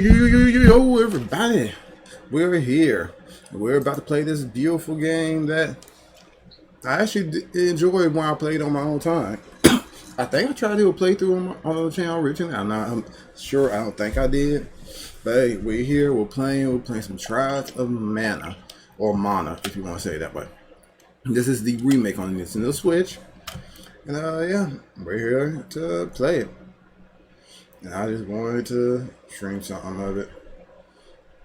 Yo, everybody, we're here. We're about to play this beautiful game that I actually enjoyed when I played on my own time. I think I tried to do a playthrough on the channel originally. I'm sure. I don't think I did. But hey, we're here. We're playing. We're playing some Trials of Mana, or Mana, if you want to say it that way. This is the remake on the Nintendo Switch, and yeah, we're here to play it. And I just wanted to stream something of it.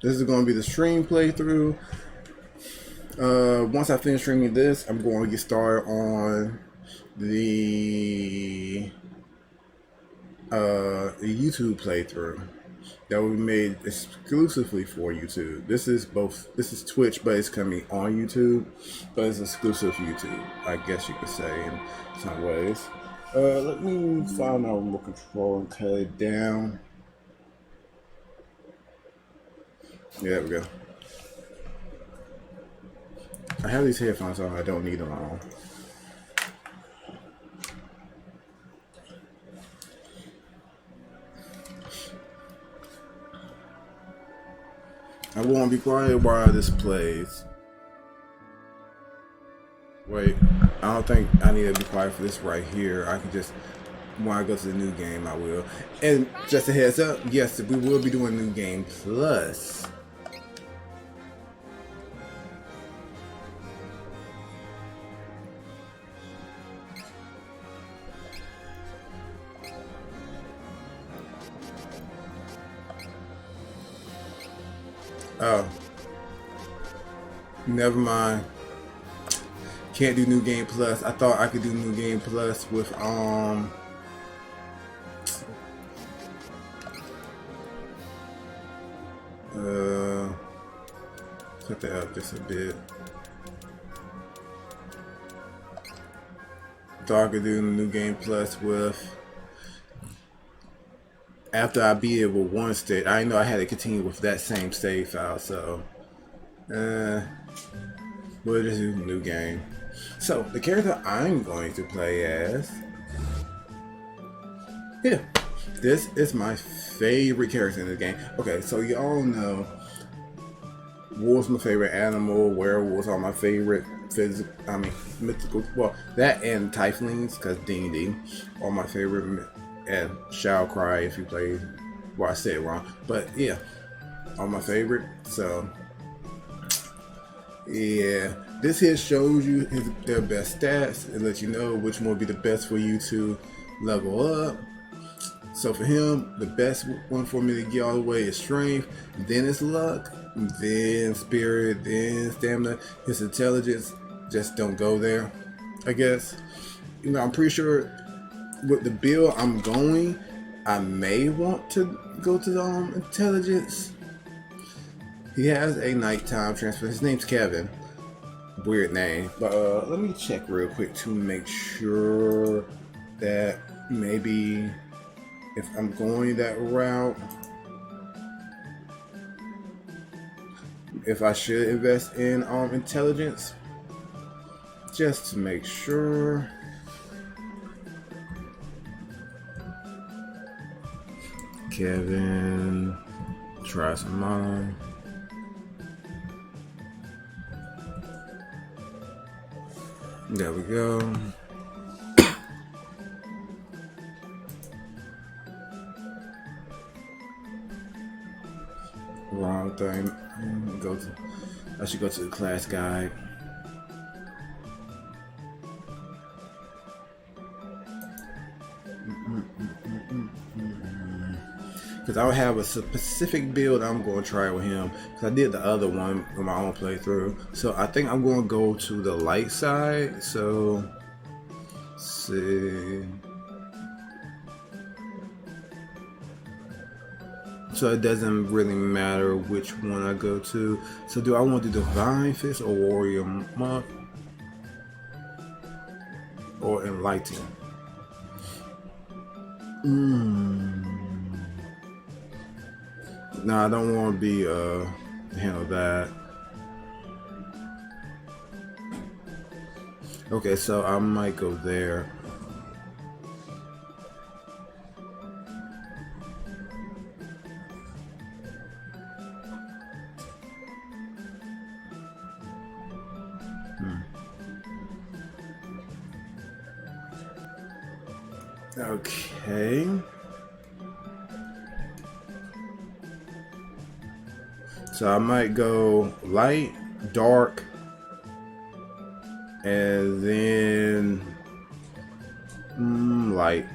This is going to be the stream playthrough. Once I finish streaming this, I'm going to get started on the YouTube playthrough that will be made exclusively for YouTube. This is Twitch, but it's coming on YouTube, but it's exclusive YouTube, I guess you could say in some ways. Let me find my remote control and cut it down. Yeah, there we go. I have these headphones on. I don't need them on. I won't be quiet while this plays. Wait, I don't think I need to be quiet for this right here. I can just, when I go to the new game, I will. And just a heads up, yes, we will be doing New Game Plus. Oh, never mind. Can't do New Game Plus. I thought I could do New Game Plus with cut that up just a bit. Thought I could do New Game Plus with after I beat it with one state. I didn't know I had to continue with that same save file, so we'll just do New Game. So the character I'm going to play as, yeah, this is my favorite character in the game. Okay, so you all know wolves my favorite animal, werewolves are my favorite mythical. Well, that and tieflings, because D&D are my favorite, and shall cry if you play. Well, I said it wrong, but yeah, are my favorite. So yeah, this here shows you their best stats and let you know which one will be the best for you to level up. So for him, the best one for me to get all the way is strength, then it's luck, then spirit, then stamina. His intelligence just don't go there, I guess. You know, I'm pretty sure with the build I'm going, I may want to go to the intelligence. He has a nighttime transfer. His name's Kevin. Weird name, but let me check real quick to make sure that maybe if I'm going that route, if I should invest in intelligence, just to make sure. Kevin, try some mine. There we go. Wrong thing. I should go to the class guide. Because I would have a specific build I'm going to try with him. Because I did the other one with my own playthrough. So I think I'm going to go to the light side. So, let's see. So it doesn't really matter which one I go to. So do I want to do Divine Fist or Warrior Monk? Or Enlighten? No, I don't want to be handle that. Okay, so I might go there. Okay. So I might go light, dark, and then light.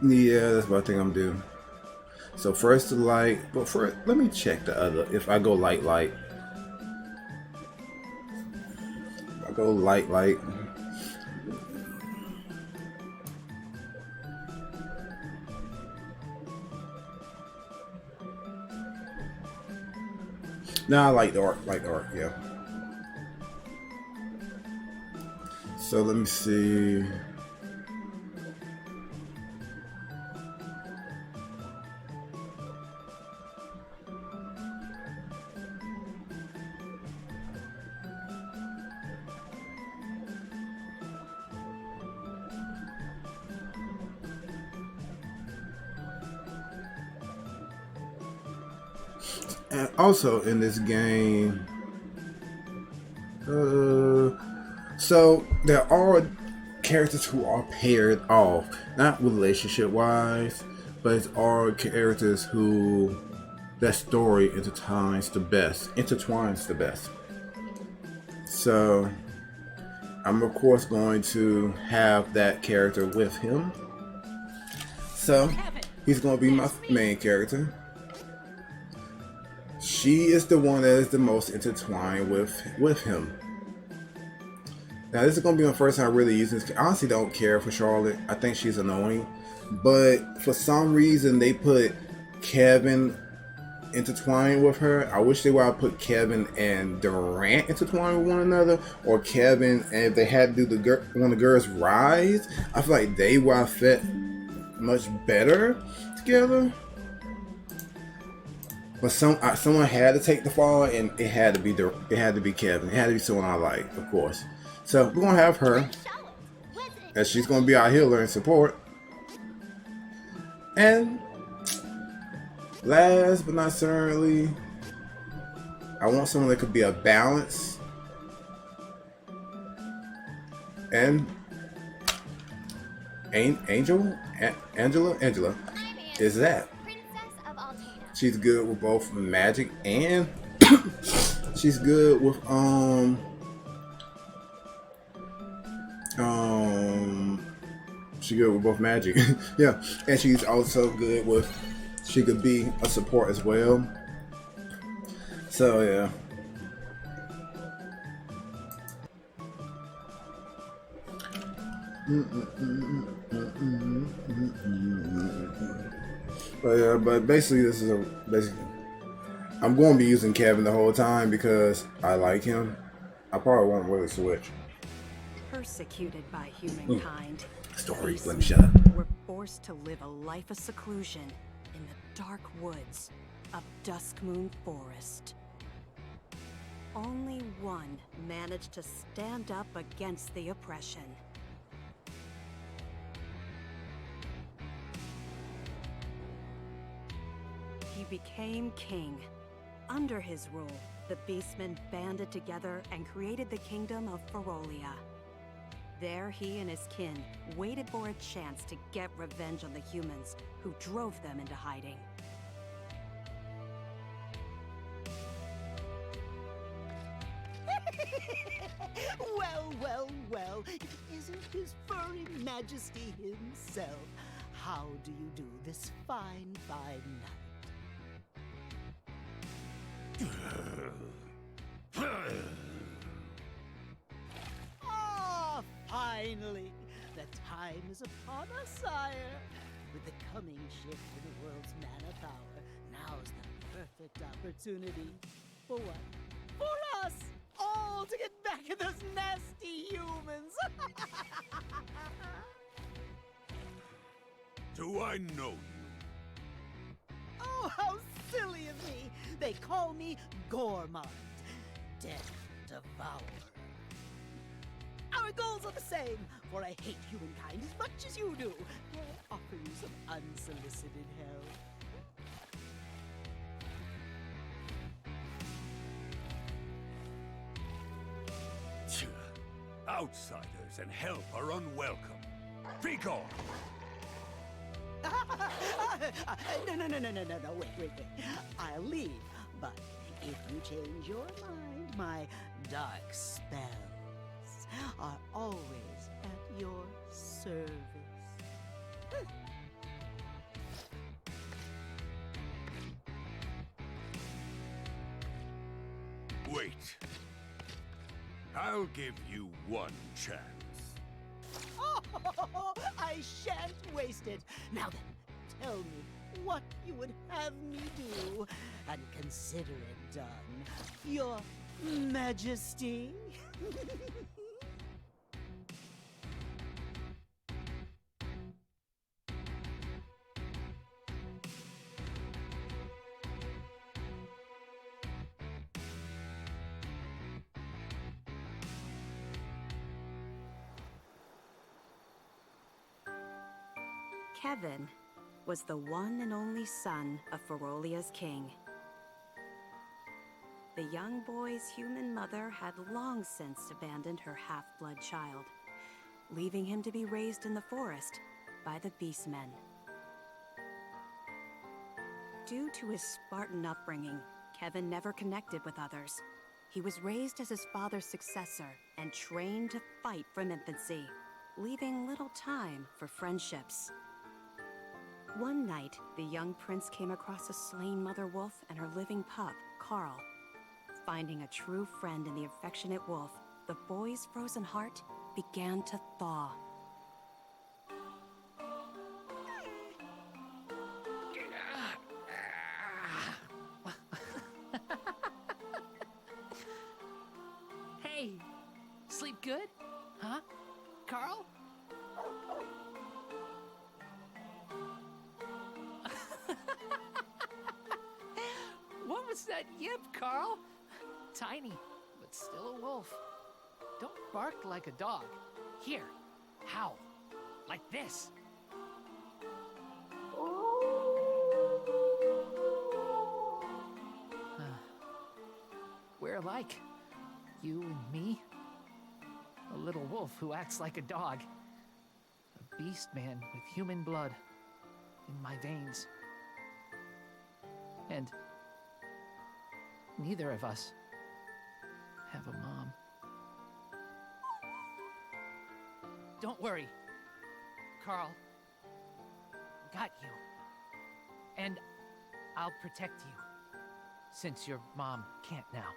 Yeah, that's what I think I'm doing. So first the light, but first let me check the other. If I go light, light. If I go light, light. Nah, light, dark, yeah. So let me see. And also in this game, so there are characters who are paired off, not relationship wise, but it's all characters who that story intertwines the best. So I'm of course going to have that character with him. So he's going to be my main character. She is the one that is the most intertwined with him. Now this is going to be my first time really using this. I honestly don't care for Charlotte. I think she's annoying. But for some reason they put Kevin intertwined with her. I wish they would have put Kevin and Durant intertwined with one another, or Kevin and if they had to do one of the girls rise, I feel like they would have fit much better together. But someone had to take the fall, and it had to be Kevin. It had to be someone I like, of course. So we're gonna have her, and she's gonna be our healer and support. And last but not certainly, I want someone that could be a balance. And Angela is that. She's good with both magic and she's good with she's good with both magic. Yeah, and she's also good with, she could be a support as well. So yeah. But basically this is I'm going to be using Kevin the whole time because I like him. I probably won't really switch. Persecuted by humankind, Story, let me shut up. Were forced to live a life of seclusion in the dark woods of Duskmoon Forest. Only one managed to stand up against the oppression. He became king. Under his rule, the Beastmen banded together and created the kingdom of Ferolia. There, he and his kin waited for a chance to get revenge on the humans who drove them into hiding. Well, it isn't his furry majesty himself. How do you do this fine night? Ah, finally! The time is upon us, sire. With the coming shift in the world's mana power, now's the perfect opportunity. For what? For us! All to get back at those nasty humans! Do I know you? Oh, how silly of me! They call me Gormand, Death Devourer. Our goals are the same, for I hate humankind as much as you do. May I offer you some unsolicited help? Outsiders and help are unwelcome. Be gone! No, wait. I'll leave, but if you change your mind, my dark spells are always at your service. Wait. I'll give you one chance. Oh, I shan't waste it. Now then, tell me what you would have me do, and consider it done, Your Majesty. Kevin was the one and only son of Ferolia's king. The young boy's human mother had long since abandoned her half-blood child, leaving him to be raised in the forest by the Beastmen. Due to his Spartan upbringing, Kevin never connected with others. He was raised as his father's successor and trained to fight from infancy, leaving little time for friendships. One night, the young prince came across a slain mother wolf and her living pup, Carl. Finding a true friend in the affectionate wolf, the boy's frozen heart began to thaw. Hey, sleep good? Huh? Carl? What was that yip, Carl? Tiny, but still a wolf. Don't bark like a dog. Here, howl. Like this. We're alike. You and me. A little wolf who acts like a dog. A beast man with human blood in my veins. And neither of us have a mom. Don't worry, Carl. Got you. And I'll protect you, since your mom can't now.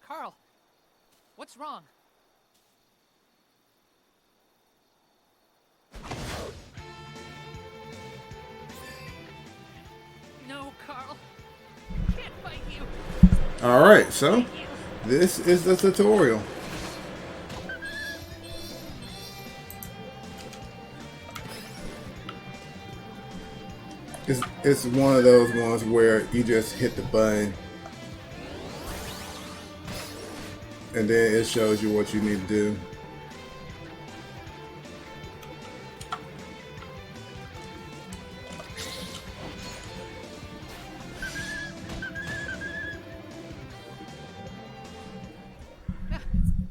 Carl, what's wrong? No, Carl. Can't fight you. Alright, so this is the tutorial. It's one of those ones where you just hit the button and then it shows you what you need to do.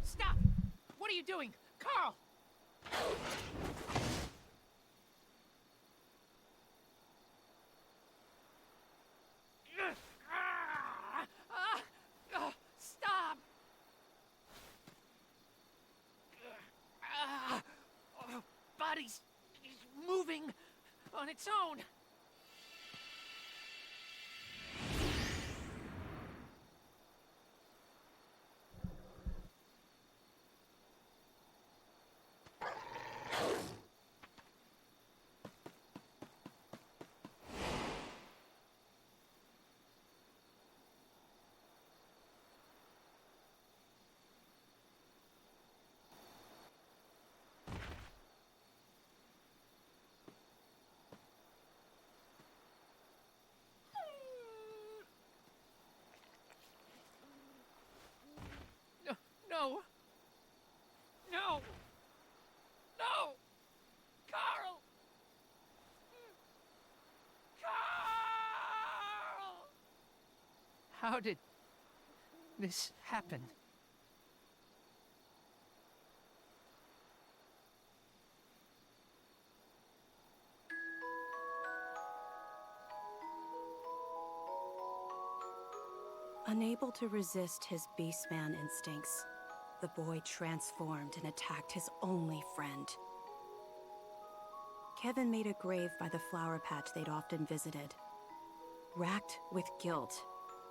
Stop! What are you doing? Carl! Stop! Body's moving on its own. No! No! No! Carl! Carl! How did this happen? Unable to resist his beastman instincts, the boy transformed and attacked his only friend. Kevin made a grave by the flower patch they'd often visited. Racked with guilt,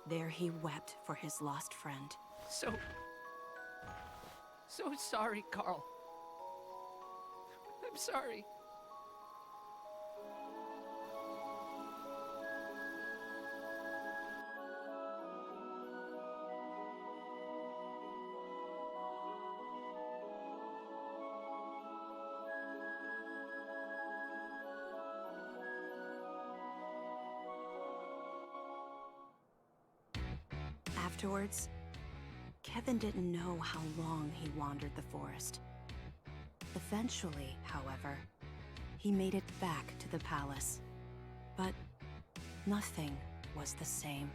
there he wept for his lost friend. So sorry, Carl. I'm sorry. Afterwards, Kevin didn't know how long he wandered the forest. Eventually, however, he made it back to the palace. But nothing was the same.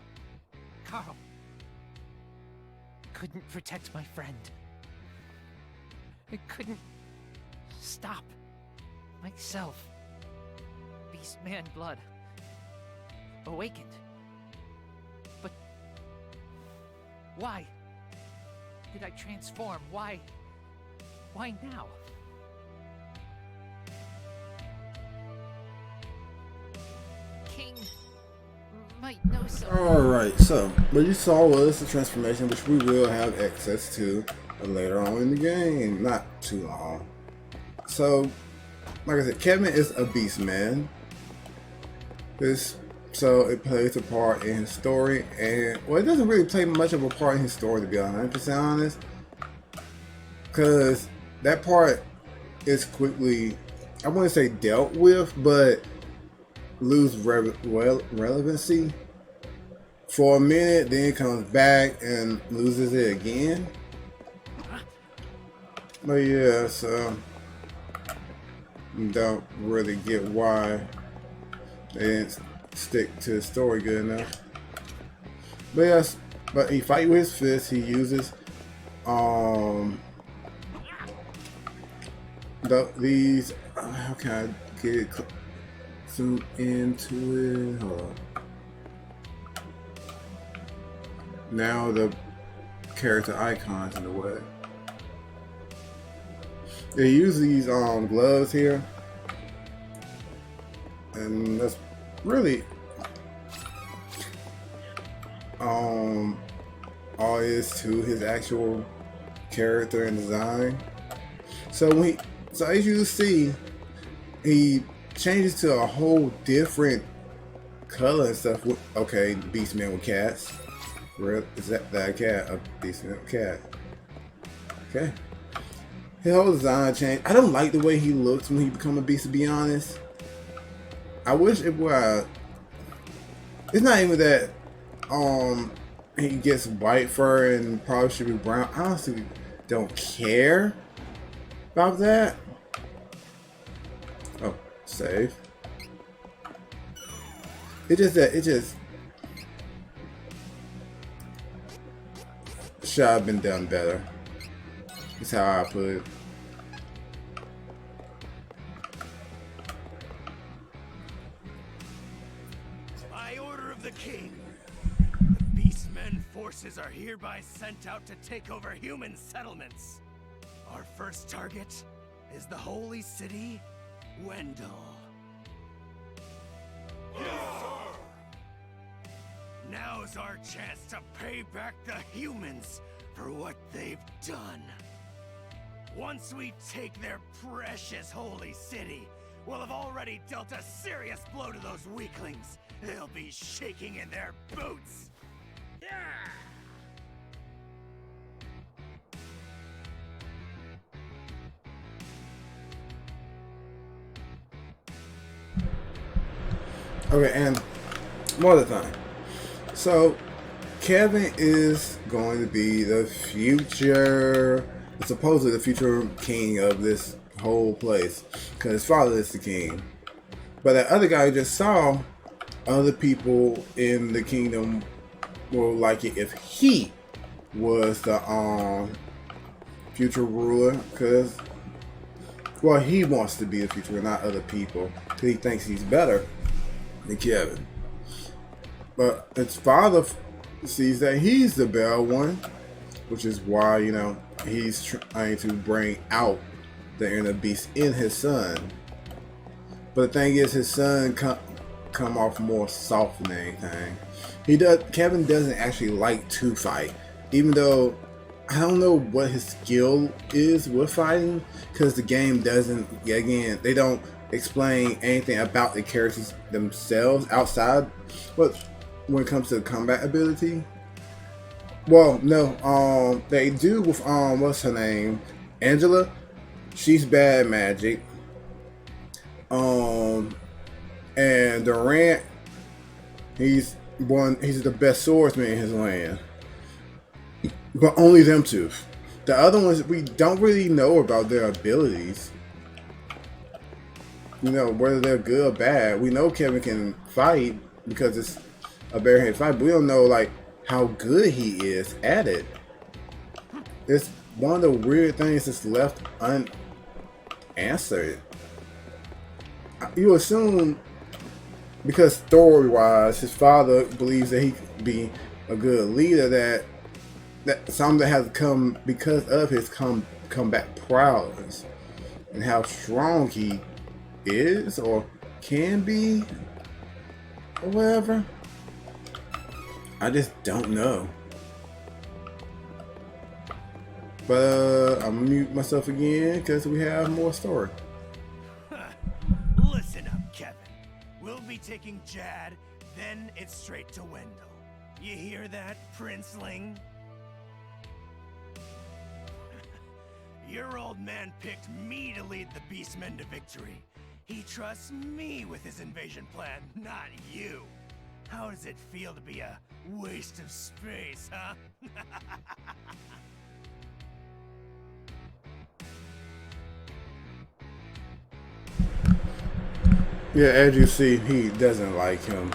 Carl. Couldn't protect my friend. I couldn't stop myself. Beastman blood awakened. But why did I transform? Why now? King might know something. Alright, so what you saw was the transformation, which we will have access to later on in the game. Not too long. So, like I said, Kevin is a beast man. So it plays a part in his story, and well, it doesn't really play much of a part in his story, to be 100% honest, because that part is quickly, I wouldn't say dealt with, but lose relevancy for a minute, then it comes back and loses it again. But yeah, so don't really get why they didn't stick to the story good enough. But yes, but he fight with his fists. He uses these. How can I get it zoom into it? Hold on. Now the character icons in the way. They use these gloves here, and that's really all is to his actual character and design. So as you see, he changes to a whole different color and stuff. Okay, Beastman with cats. Is that cat? A Beastman with cat. Okay. His whole design changed. I don't like the way he looks when he becomes a beast, to be honest. I wish it were. It's not even that he gets white fur and probably should be brown. I honestly don't care about that. Oh, save. It just should have been done better. That's how I put it. By order of the king, the Beastmen forces are hereby sent out to take over human settlements. Our first target is the holy city, Wendell. Yes, sir. Now's our chance to pay back the humans for what they've done. Once we take their precious holy city, we'll have already dealt a serious blow to those weaklings. They'll be shaking in their boots. Yeah! Okay, and one other thing. So, Kevin is going to be the future, supposedly the future king of this whole place, because his father is the king. But that other guy just saw other people in the kingdom will like it if he was the future ruler, because well, he wants to be the future, not other people. He thinks he's better than Kevin. But his father sees that he's the better one, which is why, you know, he's trying to bring out the inner beast in his son. But the thing is, his son come off more soft than anything. Kevin doesn't actually like to fight, even though I don't know what his skill is with fighting, because the game doesn't, again, they don't explain anything about the characters themselves outside, but when it comes to combat ability. Well, no, they do with, what's her name? Angela. She's bad magic. And Durant, he's the best swordsman in his land. But only them two. The other ones, we don't really know about their abilities. You know, whether they're good or bad. We know Kevin can fight because it's a barehanded fight, but we don't know, like, how good he is at it. It's one of the weird things that's left unanswered. You assume, because story-wise, his father believes that he could be a good leader, that something that has come because of his comeback prowess and how strong he is or can be or whatever. I just don't know. But I'm gonna mute myself again because we have more story. Listen up, Kevin. We'll be taking Jad, then it's straight to Wendell. You hear that, Princeling? Your old man picked me to lead the Beastmen to victory. He trusts me with his invasion plan, not you. How does it feel to be a waste of space, huh? Yeah, as you see, he doesn't like him.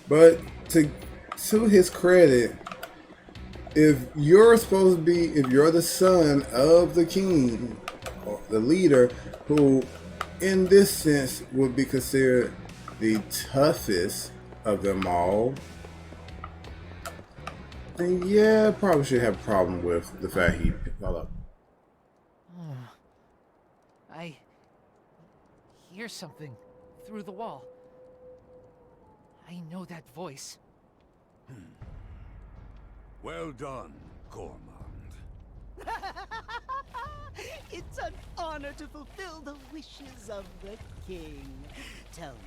But to his credit, if you're the son of the king, or the leader, who in this sense would be considered the toughest of them all, then yeah, probably should have a problem with the fact he picked all up. I hear something through the wall. I know that voice. Well done, Gormand. It's an honor to fulfill the wishes of the king. Tell me,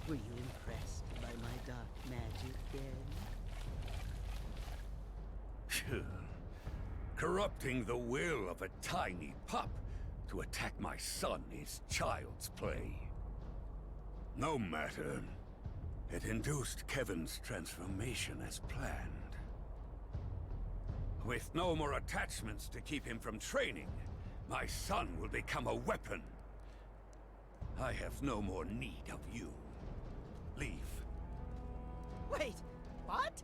were you impressed by my dark magic then? Corrupting the will of a tiny pup to attack my son is child's play. No matter. It induced Kevin's transformation as planned. With no more attachments to keep him from training, my son will become a weapon. I have no more need of you. Leave. Wait, what?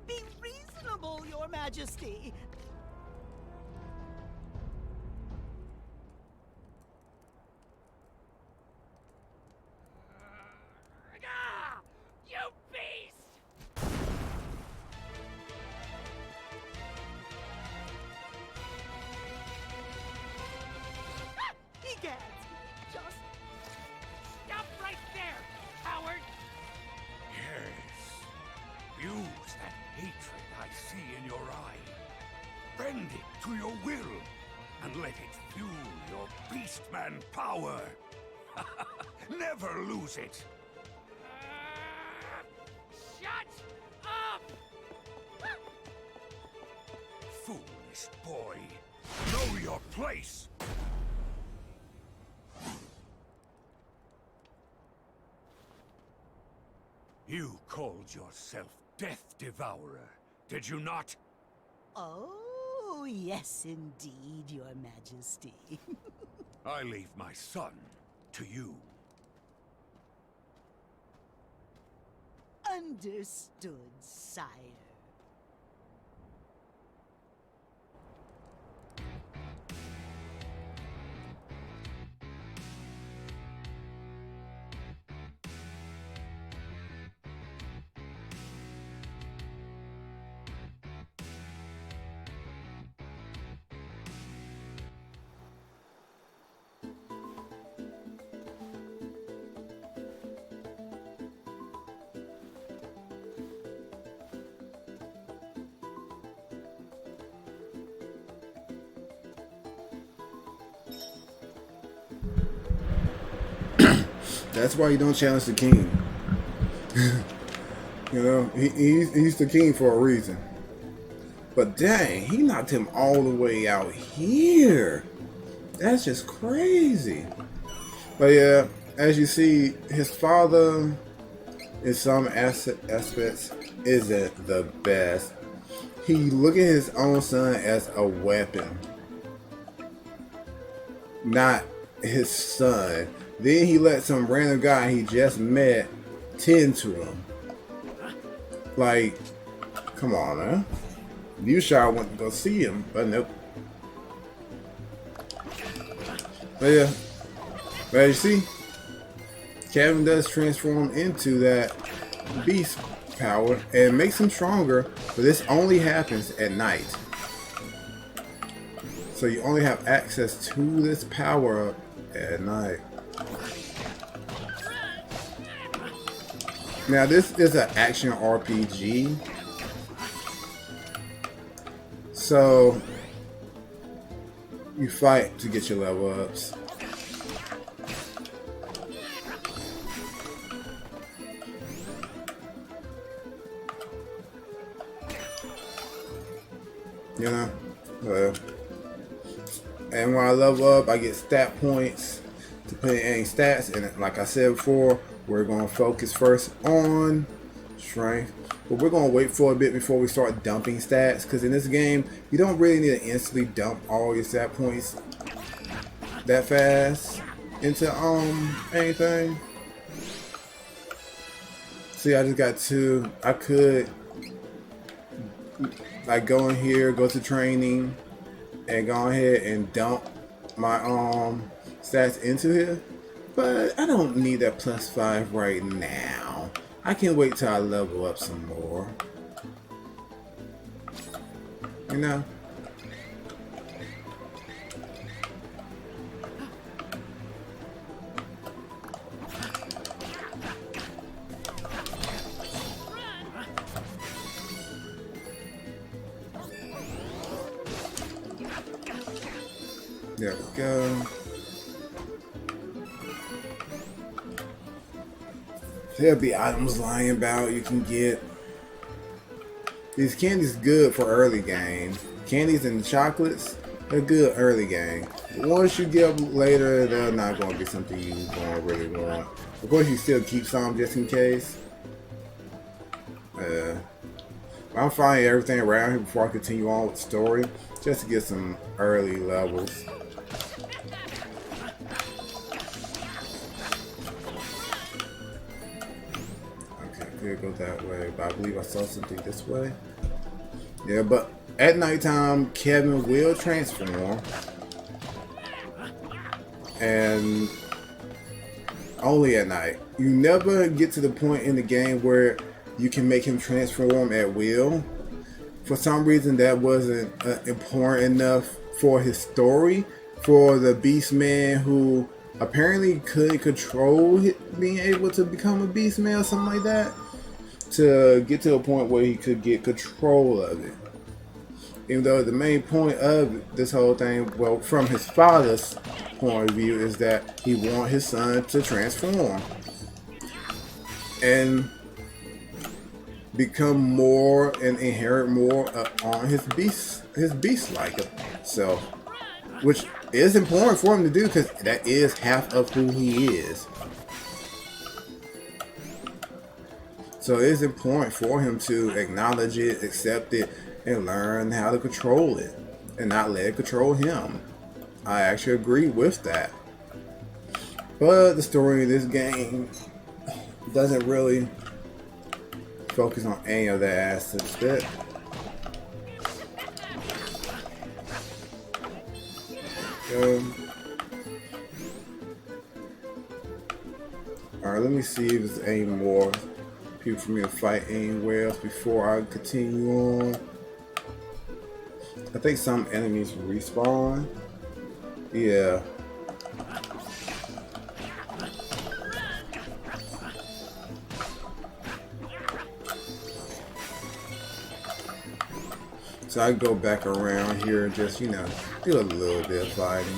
Be reasonable, Your Majesty. You beast! Egads, just Stop right there, coward! Yes. Use that hatred I see in your eye. Bend it to your will, and let it fuel your beastman power. Never lose it. Shut up! Foolish boy. Know your place. called yourself Death Devourer, did you not? Oh, yes, indeed, Your Majesty. I leave my son to you. Understood, sire. That's why you don't challenge the king. You know, he's the king for a reason. But dang, he knocked him all the way out here. That's just crazy. But yeah, as you see, his father, in some aspects, isn't the best. He look at his own son as a weapon, not his son. Then he let some random guy he just met tend to him. Like, come on, man. You sure went to go see him, but nope. But yeah, but as you see, Kevin does transform into that beast power and makes him stronger, but this only happens at night. So you only have access to this power up at night. Now this is an action RPG, so you fight to get your level ups. You know, and when I level up, I get stat points to put in any stats. And like I said before, we're going to focus first on strength, but we're going to wait for a bit before we start dumping stats, because in this game, you don't really need to instantly dump all your stat points that fast into anything. See, I just got 2. I could like go in here, go to training, and go ahead and dump my stats into here, but I don't need that +5 right now. I can wait till I level up some more, you know. There we go. There'll be items lying about you can get. These candies good for early game. Candies and chocolates, they're good early game. But once you get them later, they're not going to be something you going to really want. Of course, you still keep some just in case. I'm finding everything around here before I continue on with the story, just to get some early levels. Go that way, but I believe I saw something this way. Yeah, but at nighttime, Kevin will transform, and only at night. You never get to the point in the game where you can make him transform at will. For some reason, that wasn't important enough for his story, for the Beast Man who apparently could control being able to become a Beast Man or something like that, to get to a point where he could get control of it. Even though the main point of this whole thing, well, from his father's point of view, is that he wants his son to transform and become more and inherit more on his beast-like self, which is important for him to do, because that is half of who he is. So it's important for him to acknowledge it, accept it, and learn how to control it and not let it control him. I actually agree with that. But the story of this game doesn't really focus on any of that aspects. Alright, let me see if there's any more people for me to fight anywhere else before I continue on. I think some enemies respawn. Yeah. So I go back around here and just, you know, do a little bit of fighting.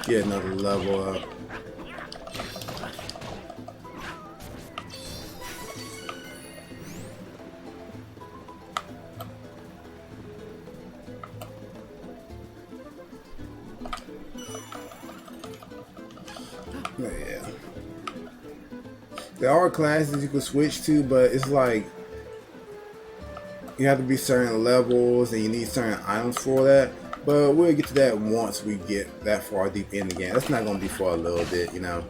Get another level up. Yeah. There are classes you can switch to, but it's like you have to be certain levels and you need certain items for that. But we'll get to that once we get that far deep in the game. That's not going to be for a little bit, you know.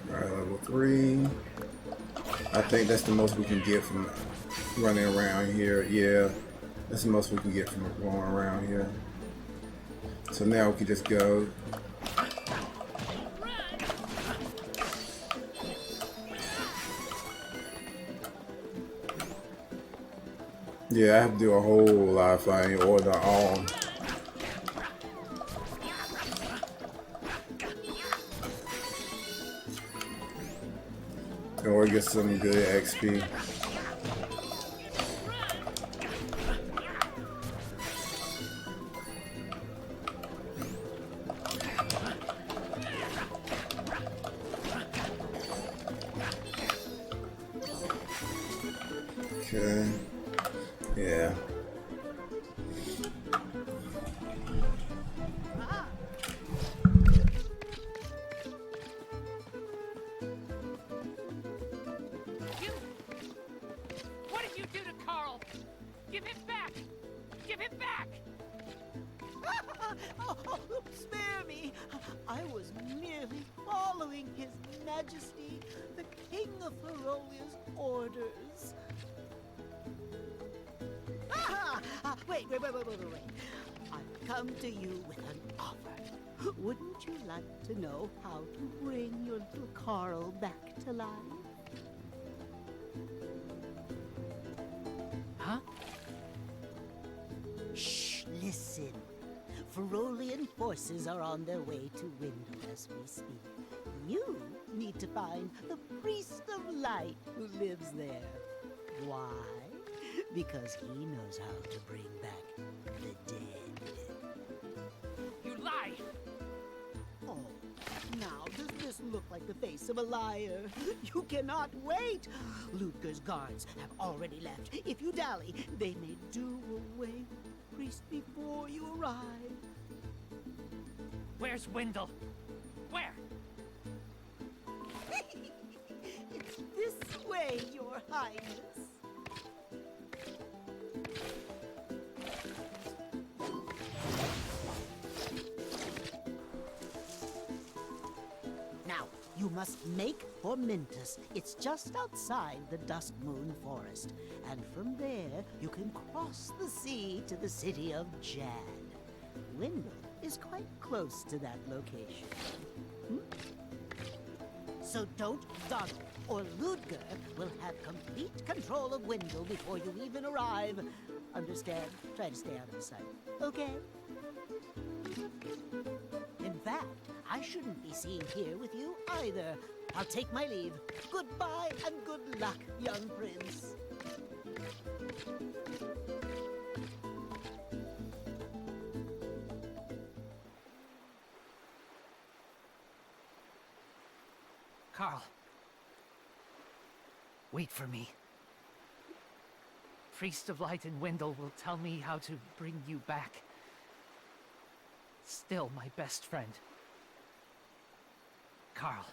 Alright, level 3. I think that's the most we can get from running around here. Yeah, that's the most we can get from going around here. So now we can just go. Yeah, I have to do a whole lot of fighting or the all. Or get some good XP. Okay. Yeah. What did you do to Carl? Give him back! Give him back! Oh, spare me! I was merely following His Majesty, the King of Ferolia's orders. Wait. I've come to you with an offer. Wouldn't you like to know how to bring your little Carl back to life? Huh? Shh, listen. Ferolian forces are on their way to Windle as we speak. You need to find the Priest of Light who lives there. Why? Because he knows how to bring back the dead. You lie! Oh, now does this look like the face of a liar? You cannot wait! Ludger's guards have already left. If you dally, they may do away with the priest before you arrive. Where's Wendell? Where? It's this way, Your Highness. Now, you must make for Mintus. It's just outside the Dusk Moon Forest. And from there, you can cross the sea to the city of Jad. Windle is quite close to that location. So don't dawdle, or Ludger will have complete control of Windle before you even arrive. Understand? Try to stay out of his sight. Okay? In fact, I shouldn't be seen here with you either. I'll take my leave. Goodbye and good luck, young prince. Carl. Wait for me. Priest of Light and Wendell will tell me how to bring you back. Still my best friend. Carl.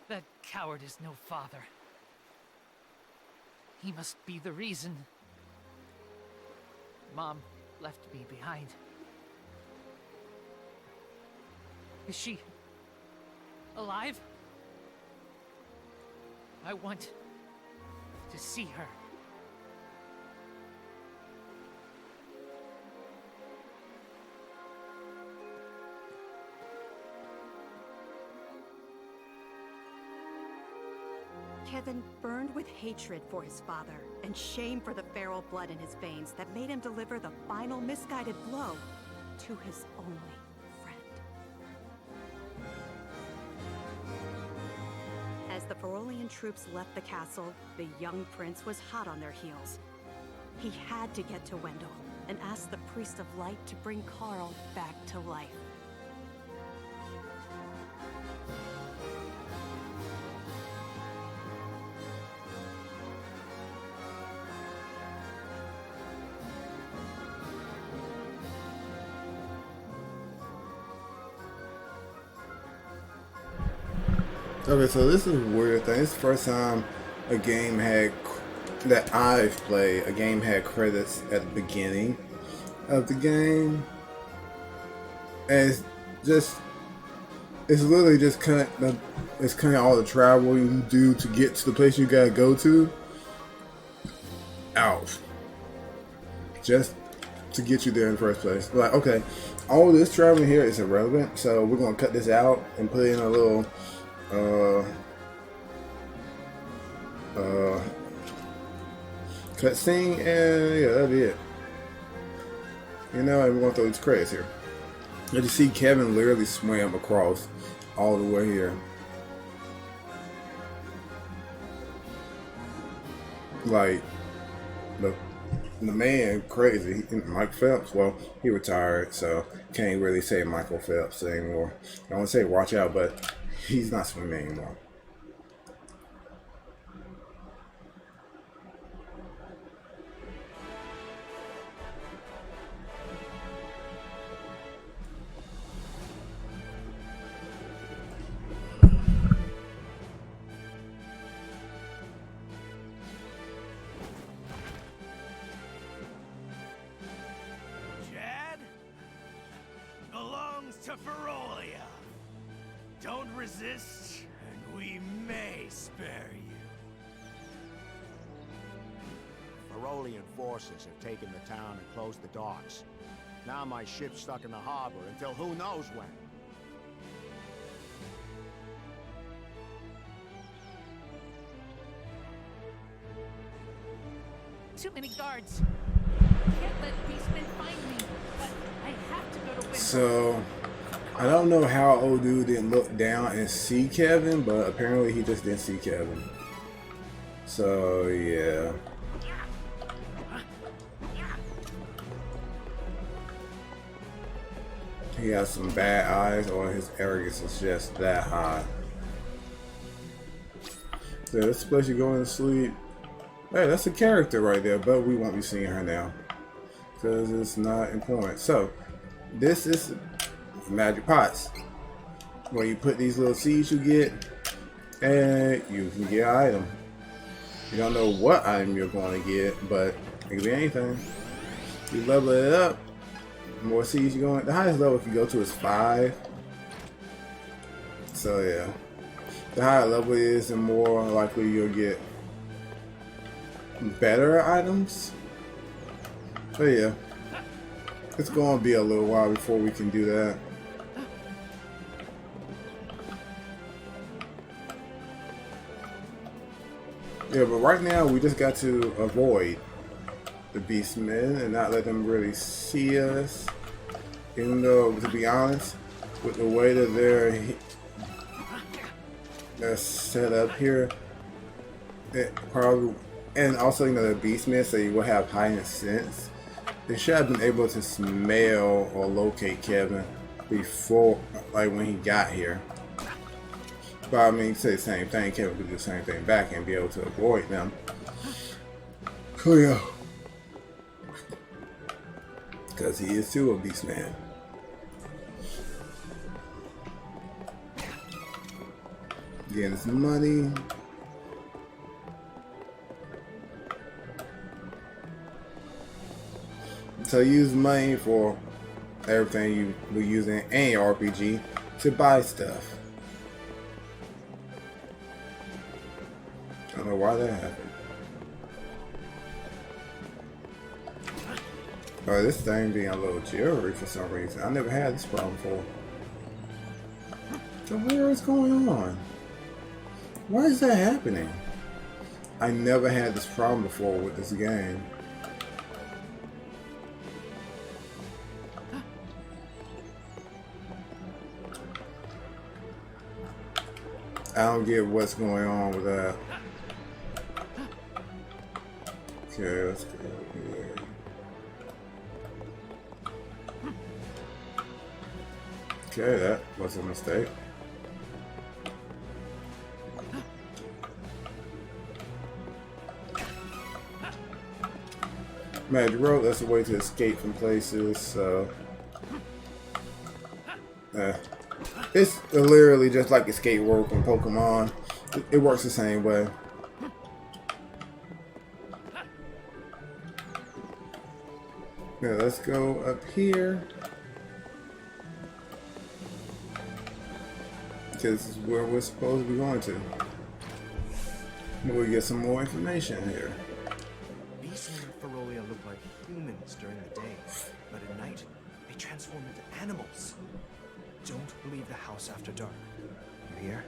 That coward is no father. He must be the reason Mom left me behind. Is she alive? I want to see her. Kevin burned with hatred for his father and shame for the feral blood in his veins that made him deliver the final misguided blow to his only friend. As the Ferolian troops left the castle, the young prince was hot on their heels. He had to get to Wendell and ask the Priest of Light to bring Carl back to life. Okay, so this is a weird thing. This is the first time a game that I've played, a game had credits at the beginning of the game. And it's literally just cutting all the travel you do to get to the place you gotta go to out. Just to get you there in the first place. Like, okay, all this traveling here is irrelevant, so we're gonna cut this out and put in a little cutscene, and yeah, that'll be it. You know, and we're gonna throw these credits here. As you see, Kevin literally swam across all the way here. Like, the man, crazy. Mike Phelps, well, he retired, so can't really say Michael Phelps anymore. I want to say watch out, but he's not swimming anymore. Chad belongs to Ferolia. Don't resist, and we may spare you. Ferolian forces have taken the town and closed the docks. Now my ship's stuck in the harbor until who knows when. Too many guards. Can't let beastmen find me, but I have to go to Wendell. So, I don't know how old dude didn't look down and see Kevin, but apparently he just didn't see Kevin. So, yeah. He has some bad eyes, or his arrogance is just that high. So, this is the place you're going to sleep. Hey, that's a character right there, but we won't be seeing her now because it's not important. So, this is magic pots where you put these little seeds you get, and you can get an item. You don't know what item you're going to get, but it can be anything. You level it up, the more seeds you're going. The highest level you can go to is 5. So yeah, the higher level is, the more likely you'll get better items. So yeah, it's going to be a little while before we can do that. Yeah, but right now we just got to avoid the beastmen and not let them really see us. Even though, to be honest, with the way that they're set up here, it probably, and also, you know, the beastmen, so you will have heightened sense. They should have been able to smell or locate Kevin before, like when he got here. But I mean, say the same thing. Kevin could do the same thing back and be able to avoid them. Oh yeah. Because he is too a beast man. Getting his money. So use money for everything you will use in any RPG to buy stuff. I don't know why that happened. Oh, this thing being a little jittery for some reason. I never had this problem before. So what is going on? Why is that happening? I never had this problem before with this game. I don't get what's going on with that. Okay, let's go here. Okay, that was a mistake. Magic Road, that's a way to escape from places, so... it's literally just like escape rope from Pokemon. It works the same way. Now let's go up here. Because this is where we're supposed to be going to. We'll get some more information here. Beastmen of Ferolia look like humans during the day, but at night, they transform into animals. Don't leave the house after dark. You hear?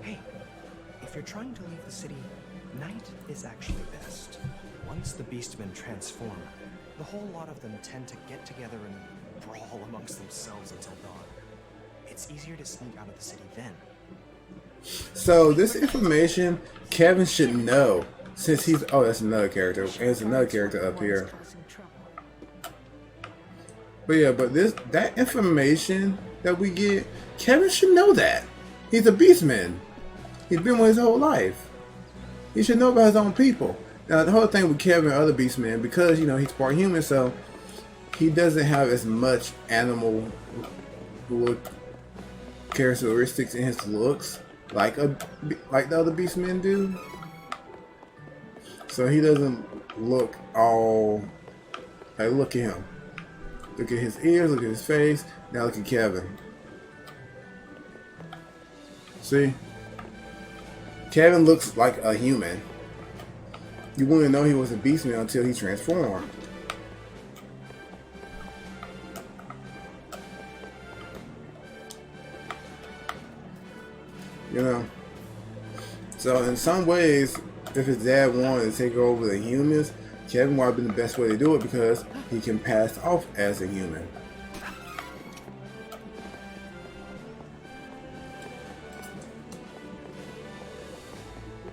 Hey, if you're trying to leave the city, night is actually best. Once the Beastmen transform, the whole lot of them tend to get together and brawl amongst themselves until dawn. It's easier to sneak out of the city then. So this information Kevin should know, since he's that's another character, and it's another character up here. But yeah, but that information that we get, Kevin should know that. He's a beastman. He's been one his whole life. He should know about his own people. Now the whole thing with Kevin and other beastmen, because you know he's part human, so he doesn't have as much animal look characteristics in his looks like the other beastmen do. So he doesn't look all like, look at him. Look at his ears, look at his face. Now look at Kevin. See? Kevin looks like a human. You wouldn't know he was a beastman until he transformed. You know? So in some ways, if his dad wanted to take over the humans, Kevin would have been the best way to do it because he can pass off as a human.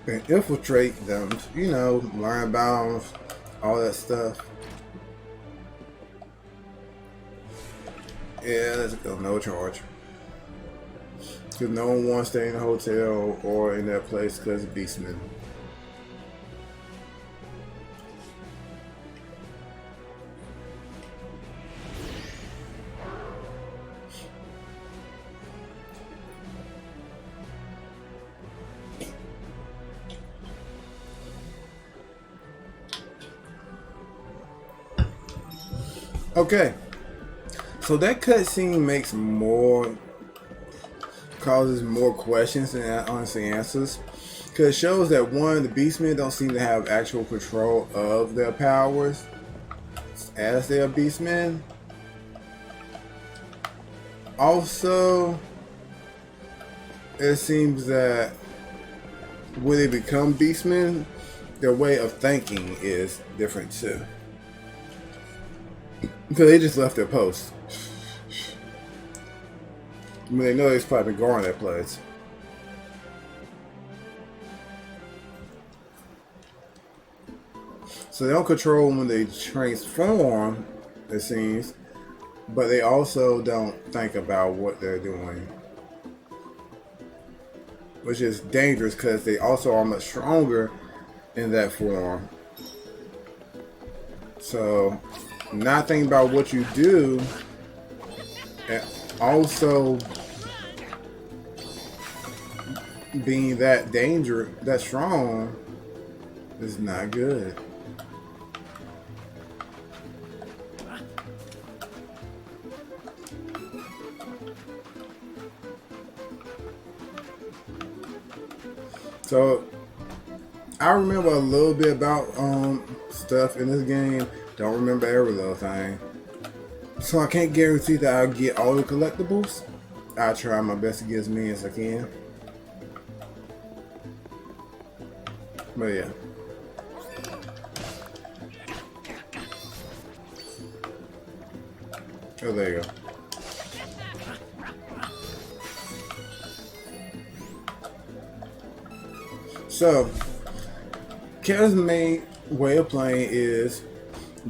And infiltrate them, you know, learn about them, all that stuff. Yeah, let's go, no charge. Because no one wants to stay in a hotel or in that place because of beastmen. Okay, so that cutscene causes more questions than it honestly answers, because it shows that one, the beastmen don't seem to have actual control of their powers as they are beastmen. Also, it seems that when they become beastmen, their way of thinking is different too. Because they just left their post. I mean, they know they're probably going that place. So they don't control when they transform, it seems, but they also don't think about what they're doing. which is dangerous because they also are much stronger in that form. So, not thinking about what you do, and also being that dangerous, that strong, is not good. So I remember a little bit about stuff in this game. Don't remember every little thing. So I can't guarantee that I'll get all the collectibles. I'll try my best to get as many as I can. But yeah. Oh, there you go. So, Kev's main way of playing is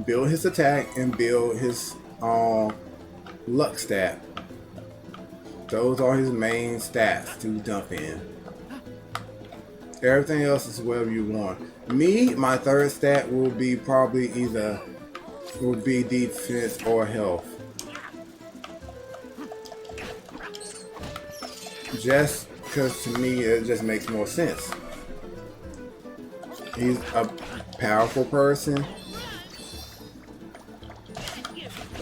build his attack and build his luck stat. Those are his main stats to dump in. Everything else is whatever you want. Me, my third stat will be probably either defense or health. Just because to me it just makes more sense. He's a powerful person,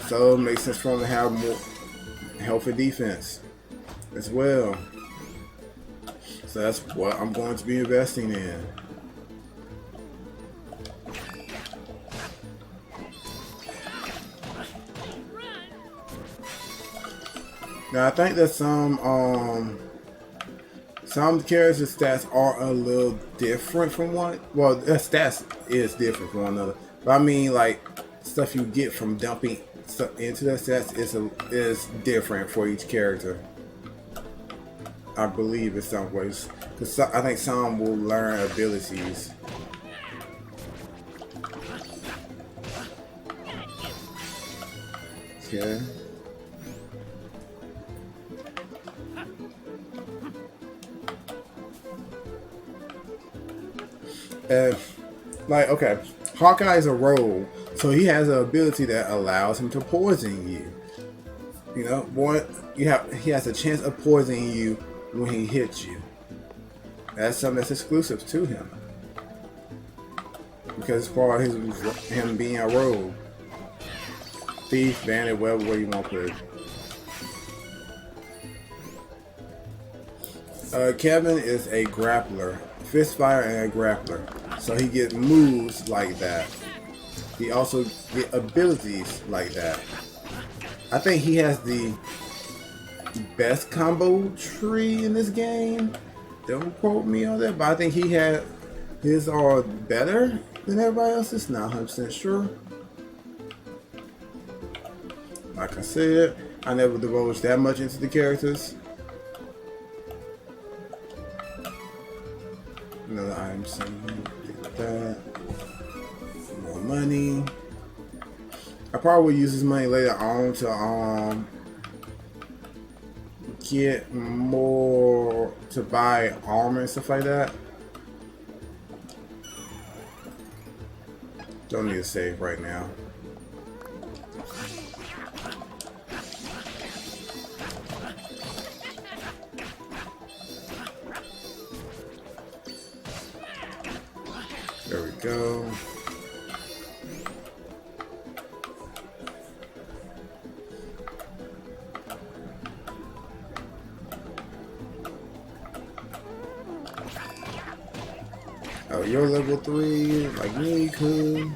so it makes sense for him to have more health and defense as well. So that's what I'm going to be investing in. Now I think that some characters' stats are a little different from one. Well, their stats is different from one another. But I mean, like stuff you get from dumping stuff into their stats is different for each character. I believe in some ways, because I think some will learn abilities. Okay. Like, okay, Hawkeye is a rogue, so he has an ability that allows him to poison you. You know, he has a chance of poisoning you when he hits you. That's something that's exclusive to him, because it's part of him being a rogue, thief, bandit, whatever way you want to put it. Kevin is a grappler, fist fire and a grappler. So he gets moves like that. He also get abilities like that. I think he has the best combo tree in this game. Don't quote me on that, but I think his are better than everybody else's. Not 100% sure. Like I said, I never divulged that much into the characters. Another item saying that. More money. I probably will use this money later on to get more to buy armor and stuff like that. Don't need to save right now. There we go. Oh, you're level 3, like me, cool.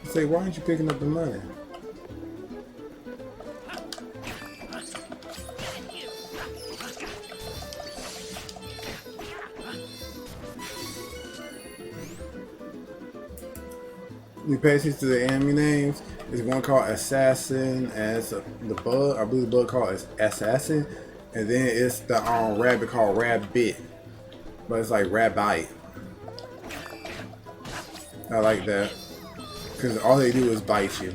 Say, why aren't you picking up the money? You pay attention to the enemy names. There's one called Assassin, as the bug. I believe the bug called Assassin, and then it's the rabbit called Rabbit, but it's like Rabbite. I like that. Because all they do is bite you.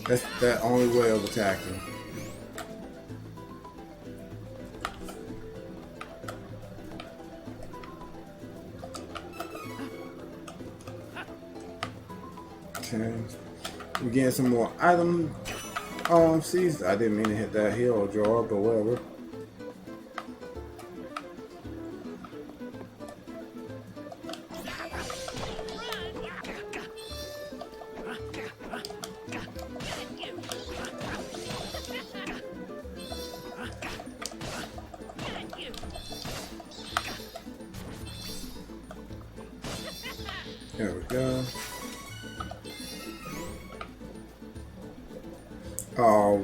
That's the only way of attacking. Okay. We're getting some more item seeds. I didn't mean to hit that hill drawer, but whatever. There we go.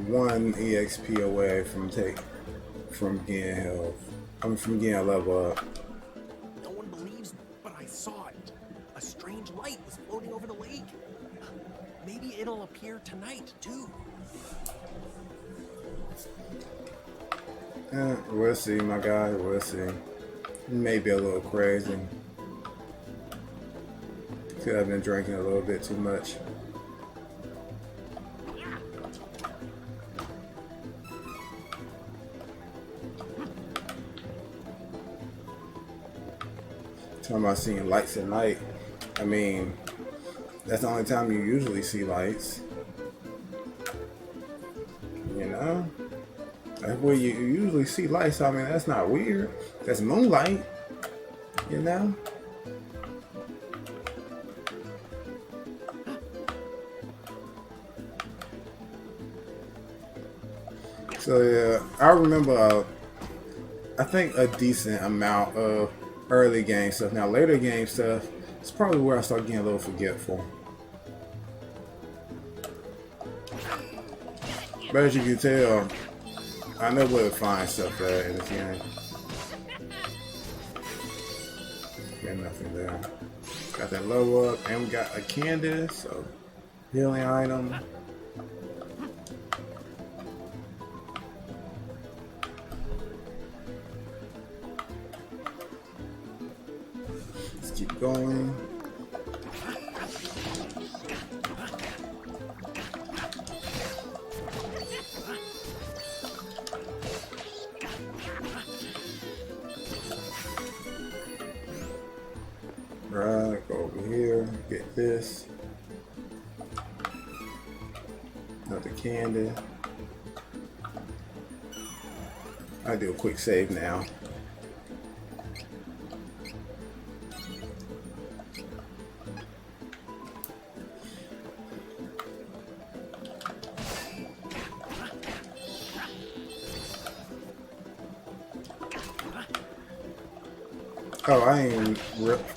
One EXP away from getting health. From getting a level up. No one believes me, but I saw it. A strange light was floating over the lake. Maybe it'll appear tonight, too. We'll see, my guy. We'll see. Maybe a little crazy. Could have been drinking a little bit too much. Talking about seeing lights at night. I mean, that's the only time you usually see lights. You know? That's where you usually see lights. I mean, that's not weird. That's moonlight. You know? So yeah, I remember I think a decent amount of early game stuff. Now later game stuff, it's probably where I start getting a little forgetful. But as you can tell, I know where to find stuff at in this game. Got nothing there. Got that level up, and we got a candy, so healing item. Let's keep going. Right, go over here, get this. Another candy. I do a quick save now. Oh,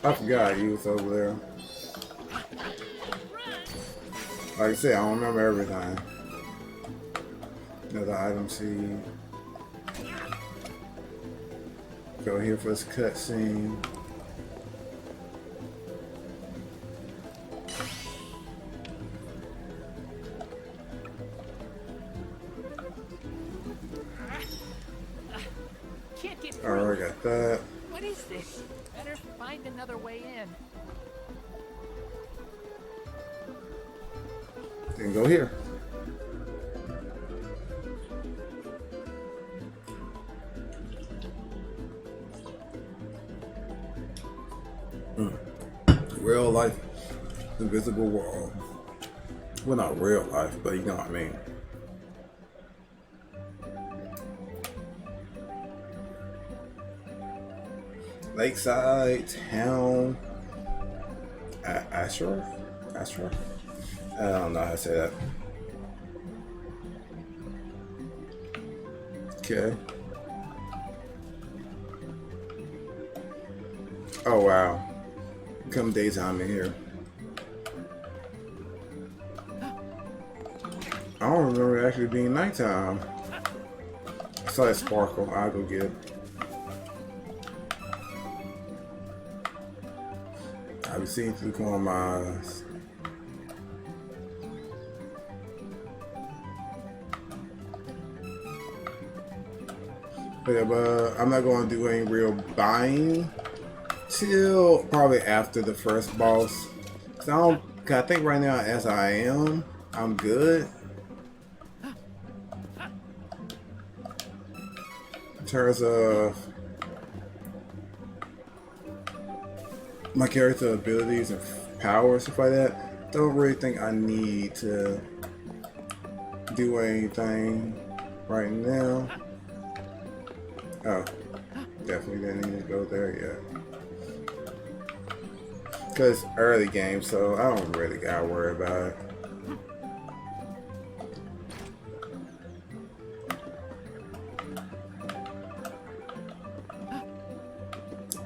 I forgot you was over there. Like I said, I don't remember everything. Another item seed. Go here for this cutscene. Can't get through. Alright, got that. What is this? Better find another way in. Then go here. Real life, invisible wall. Well, not real life, but you know what I mean. Lakeside town. Asher? I don't know how to say that. Okay. Oh wow. Come daytime in here. I don't remember it actually being nighttime. I saw that sparkle. I'll go get it. I've been seeing through the corner of my eyes. But I'm not going to do any real buying till probably after the first boss. So I think right now, as I am, I'm good. In terms of my character abilities and power, stuff like that, don't really think I need to do anything right now. Oh, definitely didn't need to go there yet. Because it's early game, so I don't really gotta worry about it.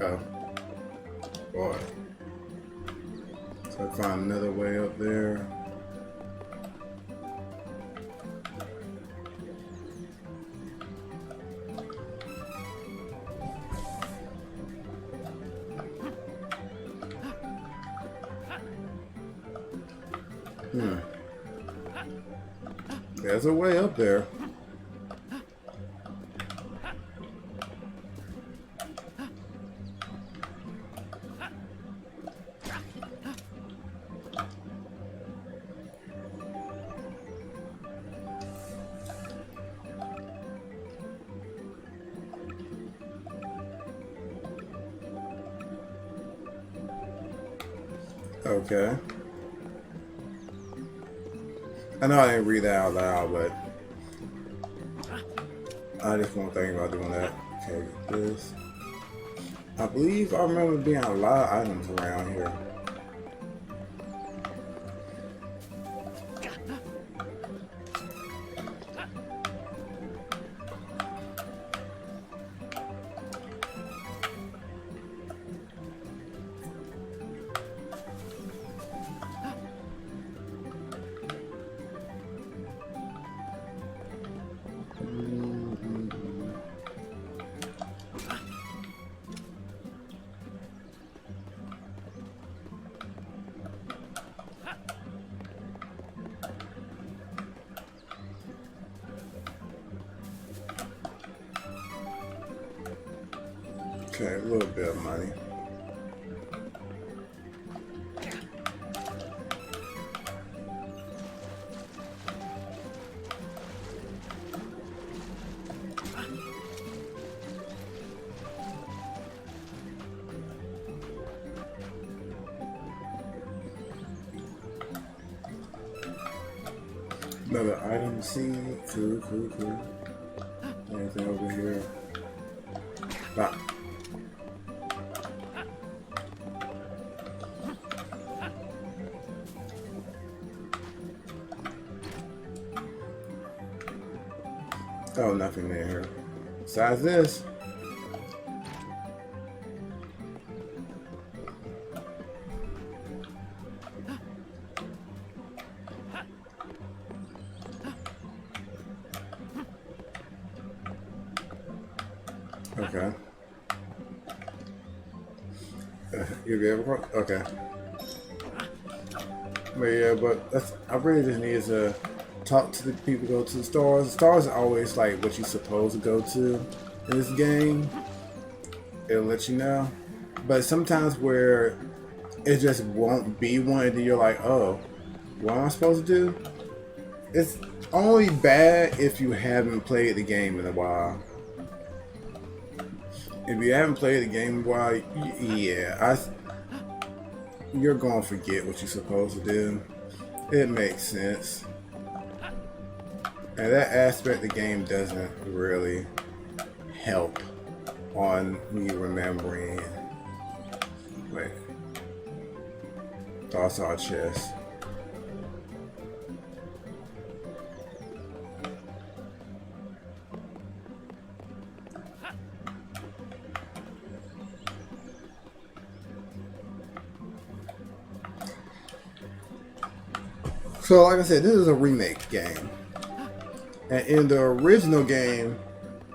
Oh. Boy. So I find another way up there. There's a way up there. Okay. I know I didn't read that out loud, but I just won't think about doing that. Okay, this. I believe I remember being a lot of items around here. Okay, a little bit of money. Another item to see. Cool, cool, cool. Anything over here? Ah. Oh, nothing there here. Besides this. Okay. You'll be able to, okay. But yeah, but that's, I really just need to talk to the people, go to the stores. The stores are always like what you're supposed to go to in this game. It'll let you know. But sometimes where it just won't be one, and then you're like, oh, what am I supposed to do? It's only bad if you haven't played the game in a while. If you haven't played the game in a while, yeah, you're gonna forget what you're supposed to do. It makes sense. And that aspect of the game doesn't really help on me remembering. Wait. Toss our chest. So like I said, this is a remake game. And in the original game,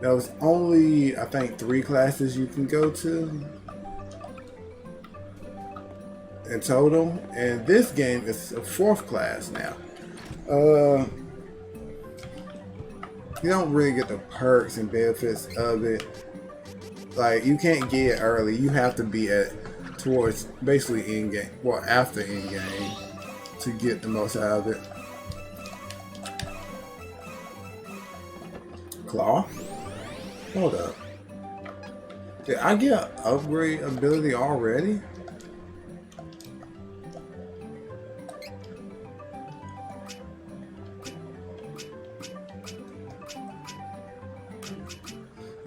there was only, I think, 3 classes you can go to in total. And this game is a 4th class now. You don't really get the perks and benefits of it Like, you can't get it early. You have to be at towards basically end game, well, after end game, to get the most out of it. Claw? Hold up. Did I get an upgrade ability already?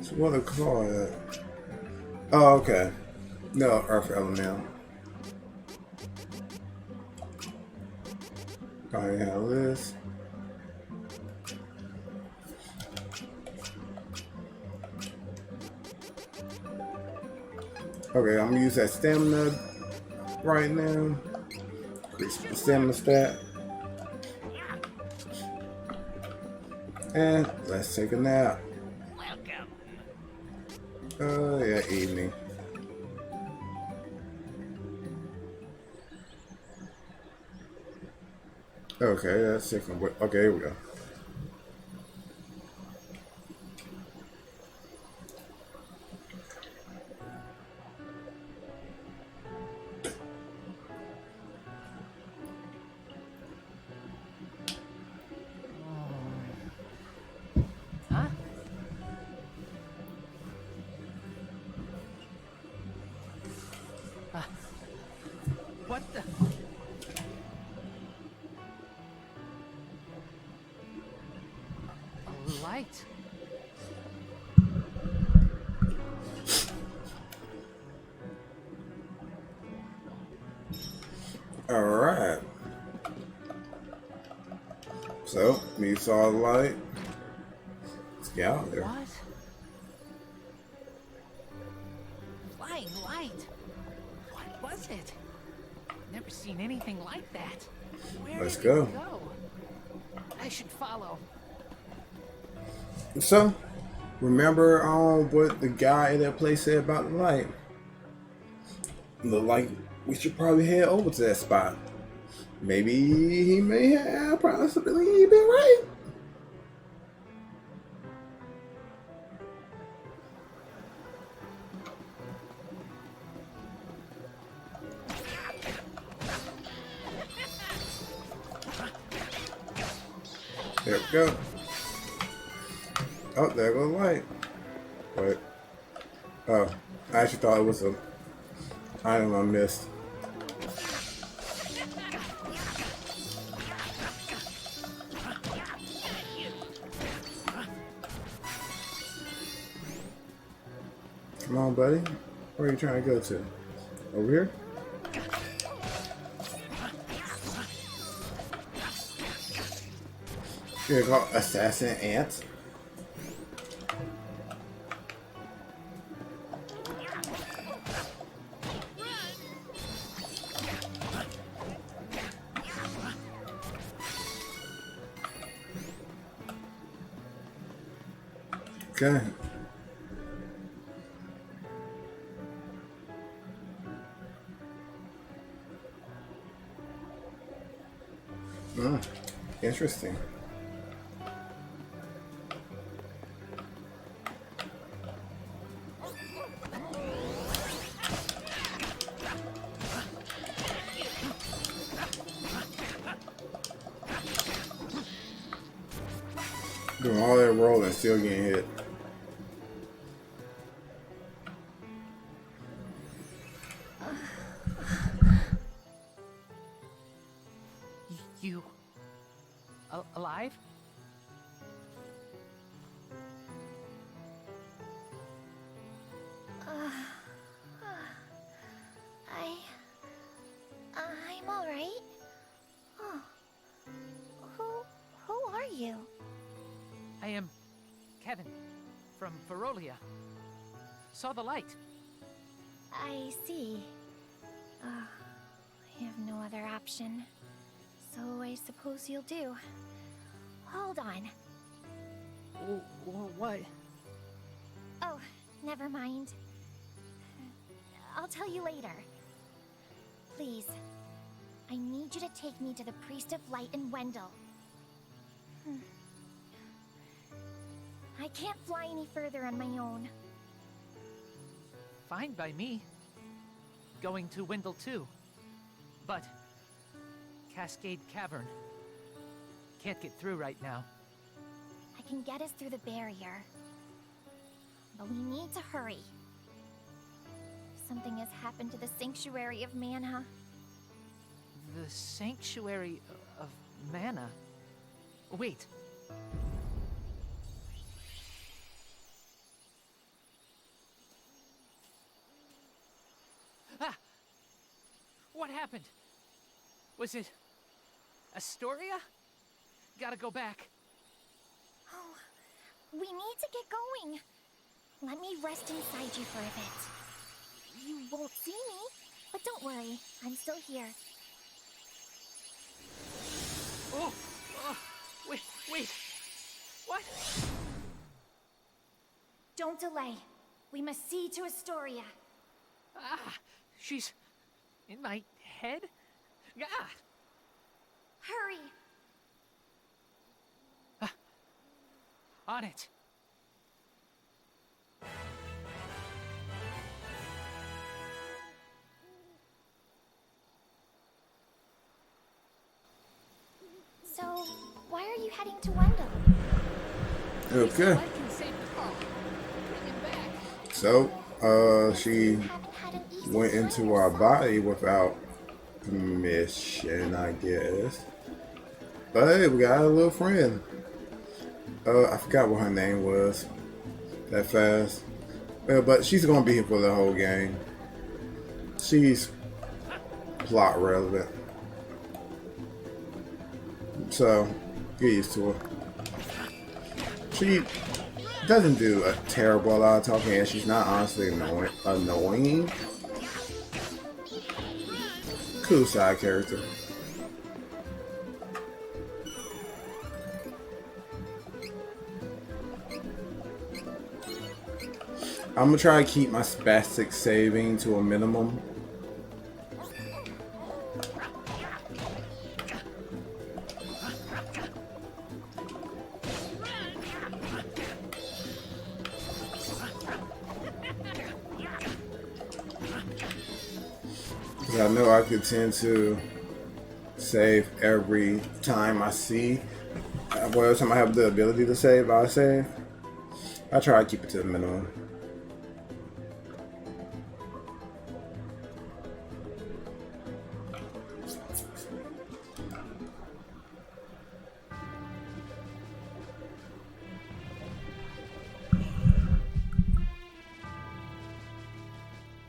So what a claw at? Oh, okay. No, Earth Elemental. I have this. Okay, I'm gonna use that stamina right now. Increase the stamina stat. And let's take a nap. Yeah, evening. Okay, that's taking. Okay, here we go. Huh? What the? A light. All right. So, me saw the light. Let's get out there. What? Flying light. What was it? Never seen anything like that. Where Let's did go. it go? I should follow. So, remember what the guy at that place said about the light? Look like we should probably head over to that spot. Maybe he may have possibly been right. There we go. Oh, there goes the light. Wait. Oh, I actually thought it was a item I missed. Come on, buddy. Where are you trying to go to? Over here? You're called Assassin Ants. Okay. Interesting. Doing all that rolling, still getting hit. You alive? I'm all right. Oh, who are you? I am Kevin from Ferolia. Saw the light. I see. I have no other option. So I suppose you'll do. Hold on. What? Oh, never mind. I'll tell you later. Please, I need you to take me to the Priest of Light in Wendell. I can't fly any further on my own. fine by me. Going to Wendell too. But Cascade Cavern. Can't get through right now. I can get us through the barrier. But we need to hurry. Something has happened to the Sanctuary of Mana. The Sanctuary of Mana? Wait. Ah! What happened? Was it Astoria? Gotta go back. Oh, we need to get going. Let me rest inside you for a bit. You won't see me, but don't worry, I'm still here. Oh! Wait! What? Don't delay. We must see to Astoria. Ah! She's in my head? Ah! Hurry! On it. So, why are you heading to Wendell? Okay. I can save the car. Bring him back. So, she Haven't had an easy went time into our yourself. body without permission, I guess. But hey, we got a little friend. I forgot what her name was. That fast. But she's gonna be here for the whole game. She's plot relevant. So, get used to her. She doesn't do a terrible lot of talking, and she's not honestly annoying. Cool side character. I'm gonna try to keep my spastic saving to a minimum. Because I know I could tend to save every time I see. Well, every time I have the ability to save, I save. I try to keep it to the minimum.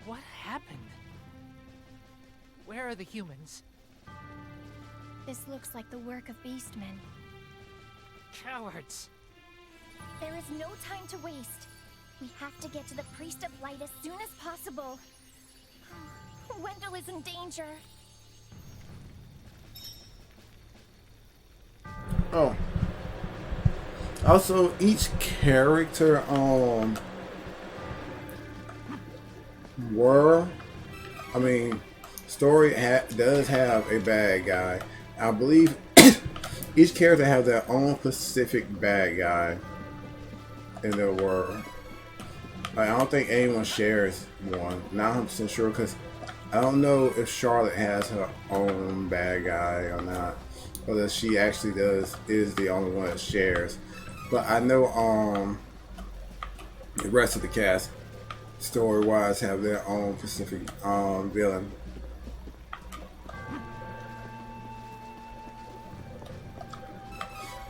What happened? Where are the humans? This looks like the work of beastmen. Cowards. There is no time to waste. We have to get to the Priest of Light as soon as possible. Wendell is in danger. Oh. Also, each character story does have a bad guy. I believe each character has their own specific bad guy in their world. Like, I don't think anyone shares one. Not 100% sure, because I don't know if Charlotte has her own bad guy or not. Whether she actually is the only one that shares. But I know the rest of the cast, story-wise, have their own specific villain.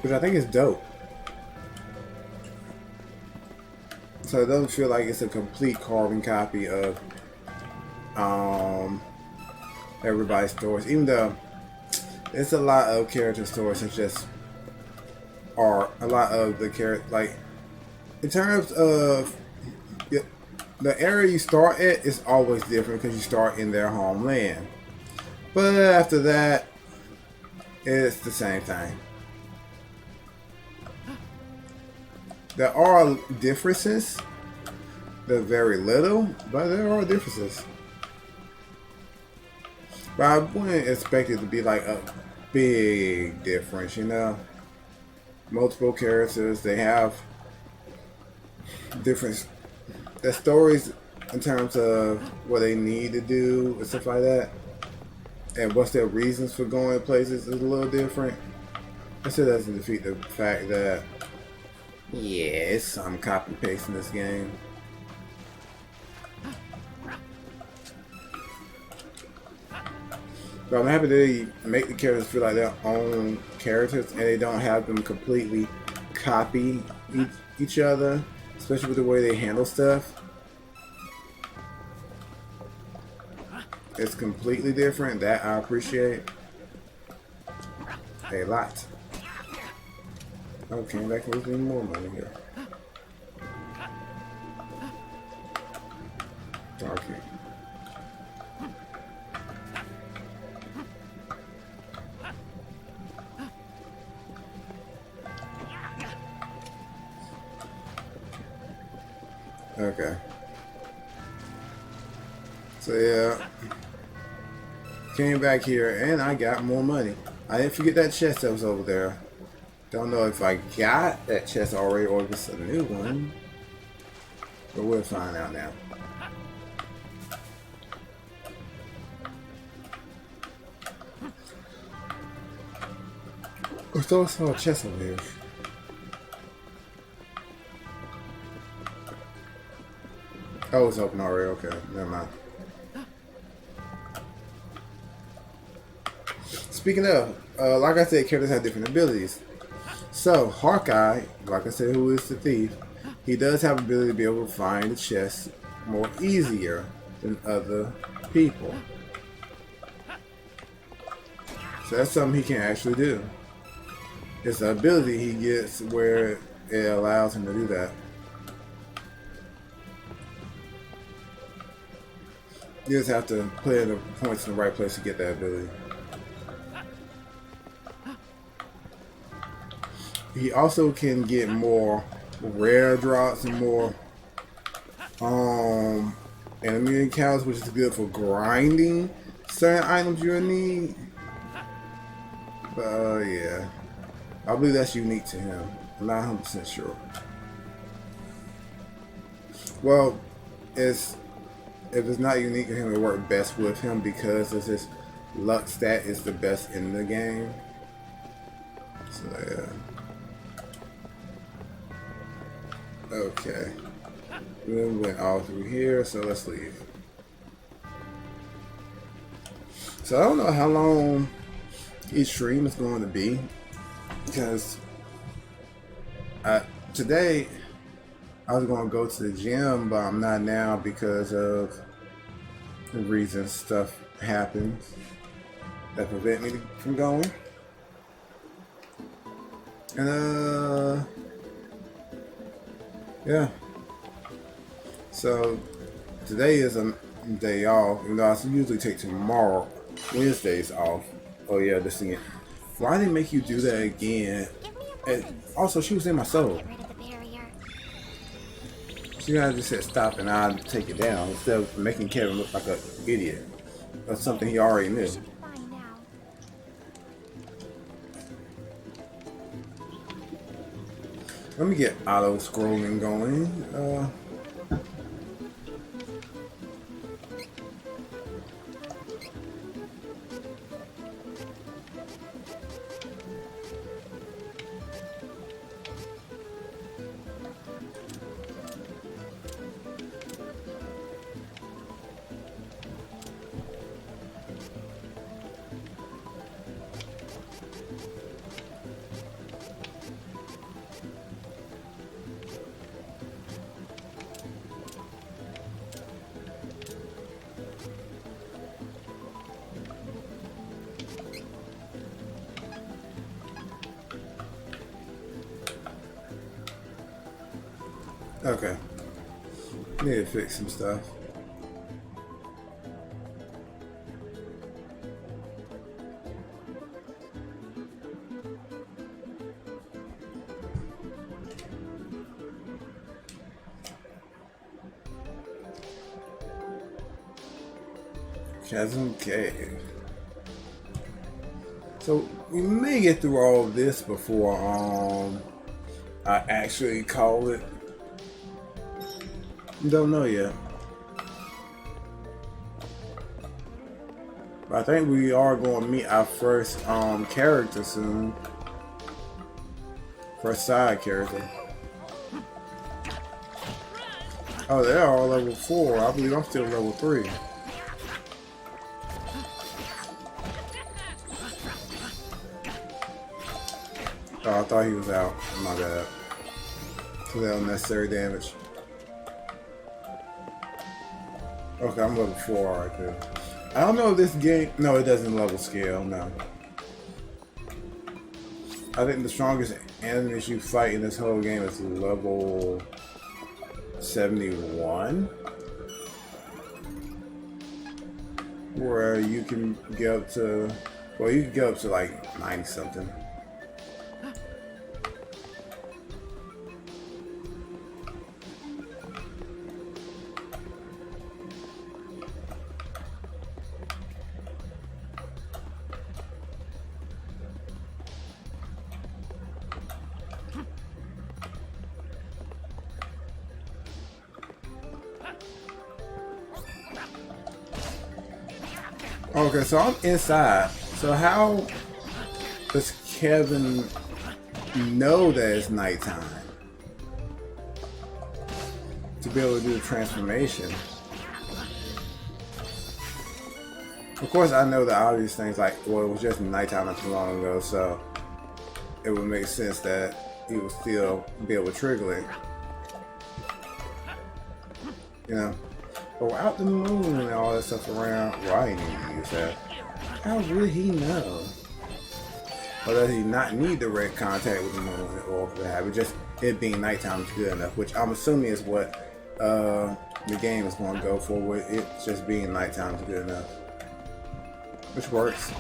Which I think is dope. So it doesn't feel like it's a complete carbon copy of everybody's stories. Even though it's a lot of character stories that just are a lot of the character, like, in terms of the area you start at is always different because you start in their homeland. But after that, it's the same thing. There are differences. They're very little, but there are differences. But I wouldn't expect it to be like a big difference, you know? Multiple characters, they have different... The stories in terms of what they need to do and stuff like that, and what's their reasons for going places is a little different. It still doesn't defeat the fact that, yeah, it's some copy paste in this game. But I'm happy they make the characters feel like their own characters and they don't have them completely copy each other, especially with the way they handle stuff. It's completely different. That I appreciate a lot. Okay, back and losing more money here. Okay. Okay. So yeah, came back here and I got more money. I didn't forget that chest that was over there. Don't know if I got that chest already or if it's a new one, but we'll find out now. I thought I saw a chest over here. Oh, it's open already. Okay, never mind. Speaking of, like I said, characters have different abilities. So, Hawkeye, like I said, who is the thief, he does have the ability to be able to find the chest more easier than other people. So that's something he can actually do. It's the ability he gets where it allows him to do that. You just have to play the points in the right place to get that ability. He also can get more rare drops and more enemy encounters, which is good for grinding certain items you'll need. But yeah, I believe that's unique to him. I'm not 100% sure. Well, if it's not unique to him, it works best with him because his luck stat is the best in the game. So yeah. Okay. We went all through here, so let's leave. So I don't know how long each stream is going to be because today I was going to go to the gym, but I'm not now because of the reasons stuff happens that prevent me from going. And yeah. So today is a day off, even though I usually take tomorrow, Wednesdays off. Oh yeah, this thing. Why did they make you do that again? And also, she was in my soul. She gotta just said stop and I'd take it down instead of making Kevin look like an idiot. That's something he already knew. Let me get auto scrolling going. Okay. Need to fix some stuff. Chasm Cave. So we may get through all of this before I actually call it. Don't know yet. But I think we are going to meet our first character soon. First side character. Oh, they're all level 4. I believe I'm still level 3. Oh, I thought he was out. My bad. So that unnecessary damage. Okay, I'm level 4 right there. I don't know if this game... No, it doesn't level scale, no. I think the strongest enemies you fight in this whole game is level 71. Where you can get up to... Well, you can get up to like 90 something. Okay, so I'm inside. So how does Kevin know that it's nighttime to be able to do the transformation? Of course, I know the obvious things like, well, it was just nighttime not too long ago, so it would make sense that he would still be able to trigger it. You know? But without the moon and all that stuff around, well, I ain't need to use that. How would he know? Or does he not need direct contact with the moon or what have it? Just it being nighttime is good enough, which I'm assuming is what the game is going to go for, with it just being nighttime is good enough. Which works.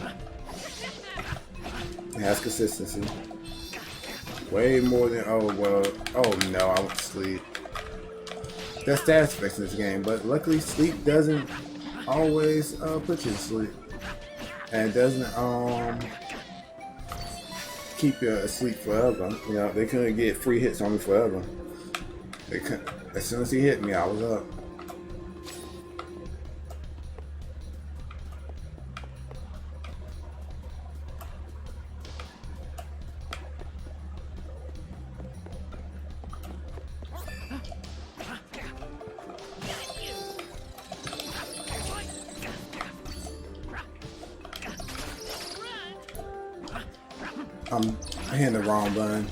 It has consistency. Way more than, oh well, oh no, I went to sleep. That's the aspect in this game, but luckily sleep doesn't always put you to sleep. And it doesn't keep you asleep forever. You know, they couldn't get free hits on me forever. They couldn't. As soon as he hit me, I was up. I'm hitting the wrong button.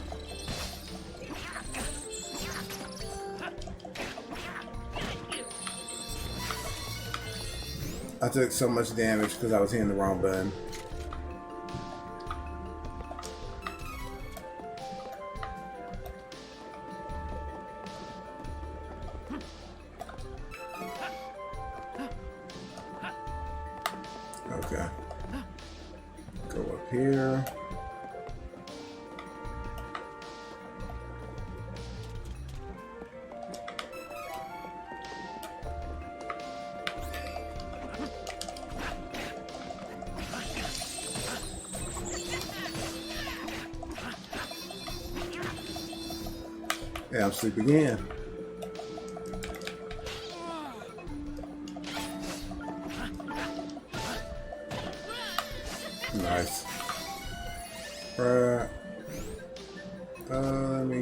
I took so much damage because I was hitting the wrong button. Okay. Go up here. Yeah, I'm asleep again. Nice. Let me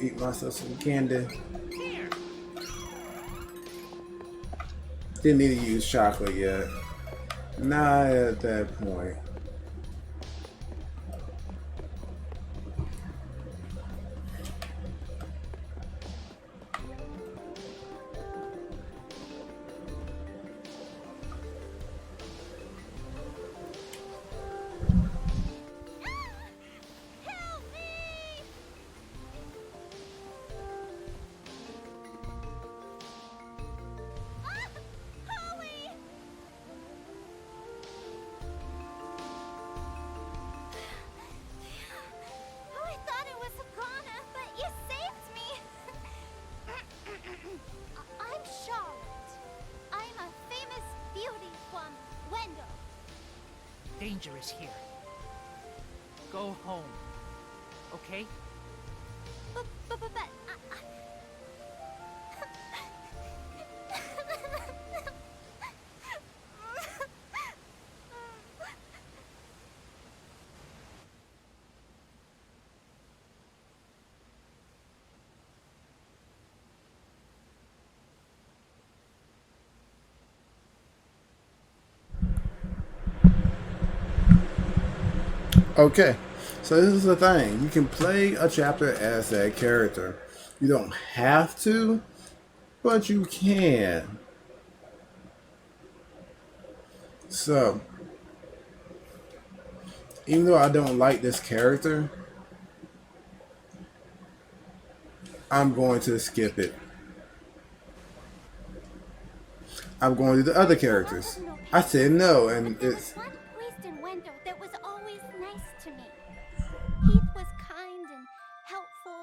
eat myself some candy. Didn't need to use chocolate yet. Not at that point. Danger is here. Go home. Okay? But Okay, so this is the thing. You can play a chapter as that character. You don't have to, but you can. So, even though I don't like this character, I'm going to skip it. I'm going to the other characters. I said no, and it's... One priest in Wendo that was always nice to me. Heath was kind and helpful.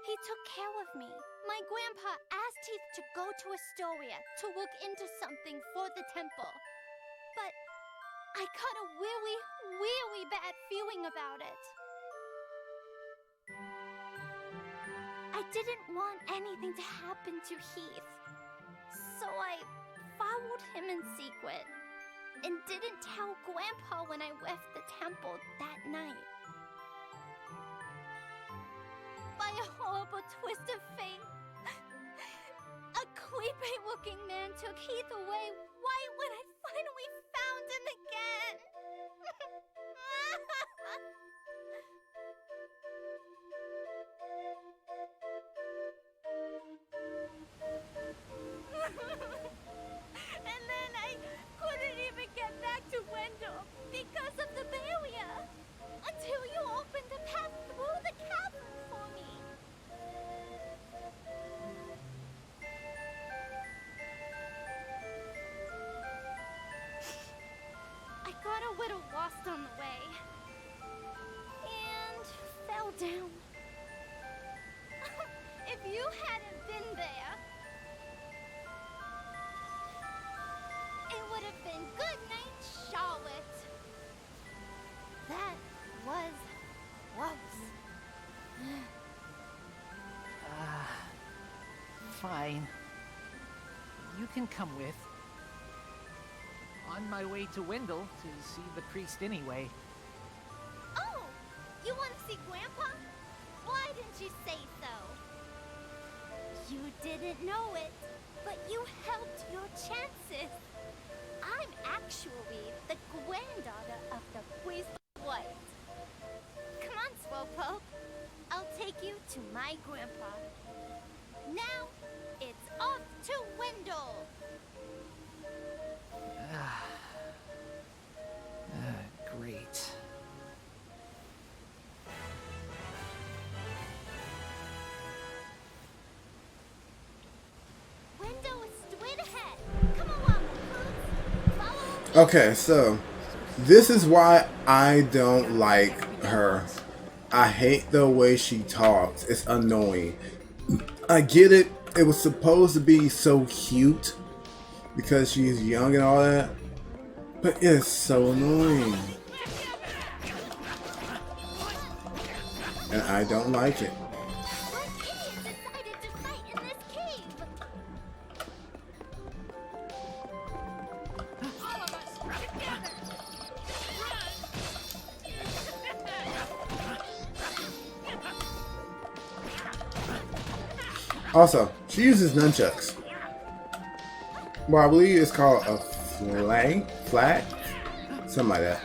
He took care of me. My grandpa asked Heath to go to Astoria to look into something for the temple. But I got a really, really bad feeling about it. I didn't want anything to happen to Heath. So I followed him in secret and didn't tell Grandpa when I left the temple that night. By a horrible twist of fate, a creepy-looking man took Heath away right when I finally found him again. And then I couldn't even get back to Wendell because of the barrier until you opened the path through the cavern for me. I got a little lost on the way and fell down. If you hadn't been there, it would have been good night, Charlotte. That was close. Fine. You can come with. On my way to Wendell to see the priest anyway. Oh, you want to see Grandpa? Why didn't you say so? You didn't know it, but you helped your chances. I'm actually the granddaughter of the priest White. Come on, Slowpoke. I'll take you to my grandpa. Now, it's off to Wendell. Great. Wendell is straight ahead. Come along, Recruits. Follow me. Okay, so this is why I don't like her. I hate the way she talks. It's annoying. I get it. It was supposed to be so cute because she's young and all that, but it's so annoying. And I don't like it. What idiot decided to fight in this cave? All of us together. Also, she uses nunchucks. Well, I believe it's called a flag? Something like that.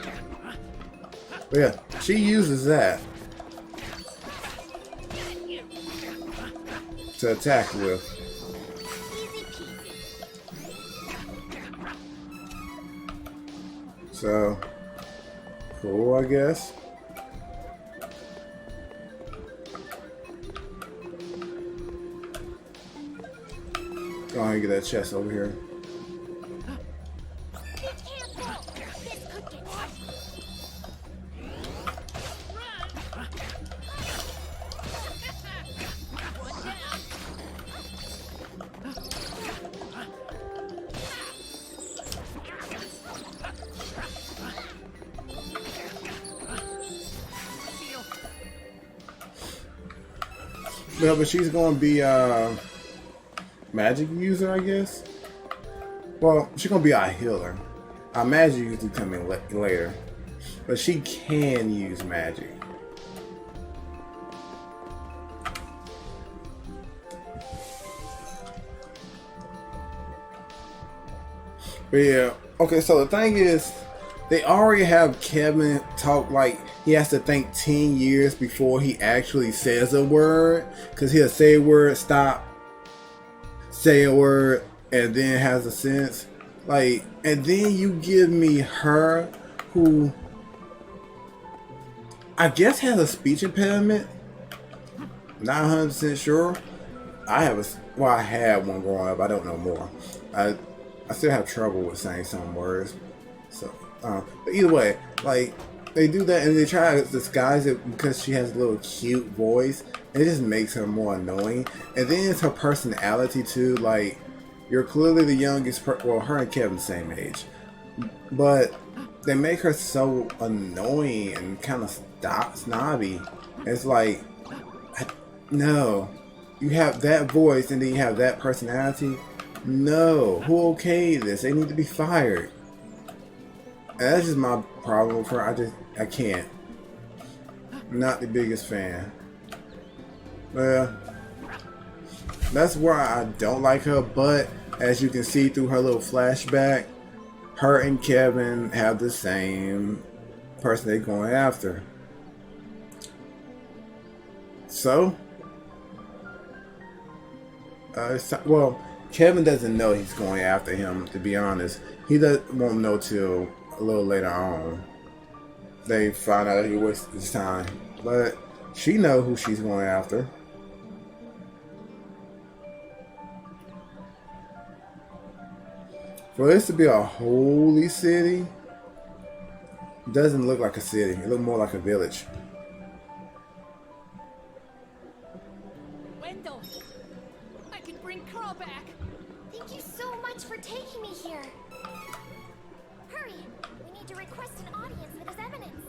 But yeah, she uses that to attack with. Easy peasy. So, cool, I guess. Go ahead and get that chest over here. Be careful. This could get spicy. Yeah, but she's gonna be magic user, I guess. Well, she's gonna be our healer. Our magic user come in later, but she can use magic. But yeah, okay. So the thing is, They already have Kevin talk like he has to think 10 years before he actually says a word. Because he'll say a word, stop, say a word, and then has a sense. Like, and then you give me her, who I guess has a speech impediment. Not 100% sure. I had one growing up. I don't know more. I still have trouble with saying some words. So, but either way, like, they do that and they try to disguise it because she has a little cute voice. It just makes her more annoying. And then it's her personality too. Like, you're clearly the youngest well, her and Kevin the same age. But they make her so annoying and kind of snobby. It's like, no. You have that voice and then you have that personality. No. Who okayed this? They need to be fired. And that's just my problem with her. I can't. I'm not the biggest fan. Well, that's why I don't like her, but as you can see through her little flashback, her and Kevin have the same person they're going after. So, well, Kevin doesn't know he's going after him, to be honest. He won't know till a little later on. They find out he wasted his time. But she knows who she's going after. For this to be a holy city, it doesn't look like a city. It looks more like a village. Wendell! I can bring Carl back! Thank you so much for taking me here. Hurry! We need to request an audience with his eminence.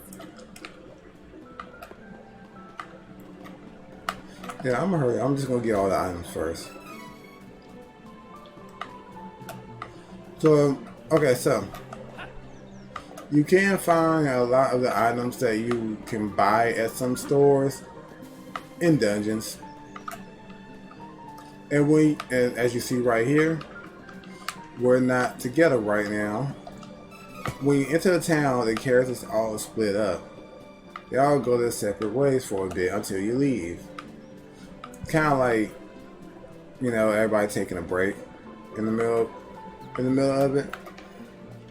Yeah, I'm gonna hurry. I'm just gonna get all the items first. So, okay, so you can find a lot of the items that you can buy at some stores in dungeons. And as you see right here, we're not together right now. When you enter the town, the characters all split up. They all go their separate ways for a bit until you leave. Kind of like, you know, everybody taking a break in the middle of it.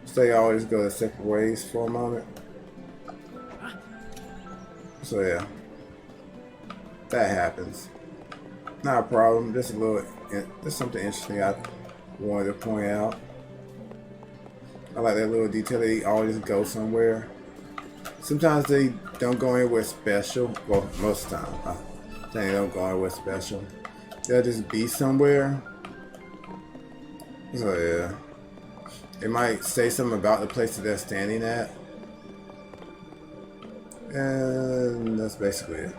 So they always go their separate ways for a moment. So yeah, that happens. Not a problem. Just something interesting I wanted to point out. I like that little detail. They always go somewhere. Sometimes they don't go anywhere special. Well, most of the time, I think they don't go anywhere special. They'll just be somewhere. So yeah, they might say something about the place that they're standing at, and that's basically it.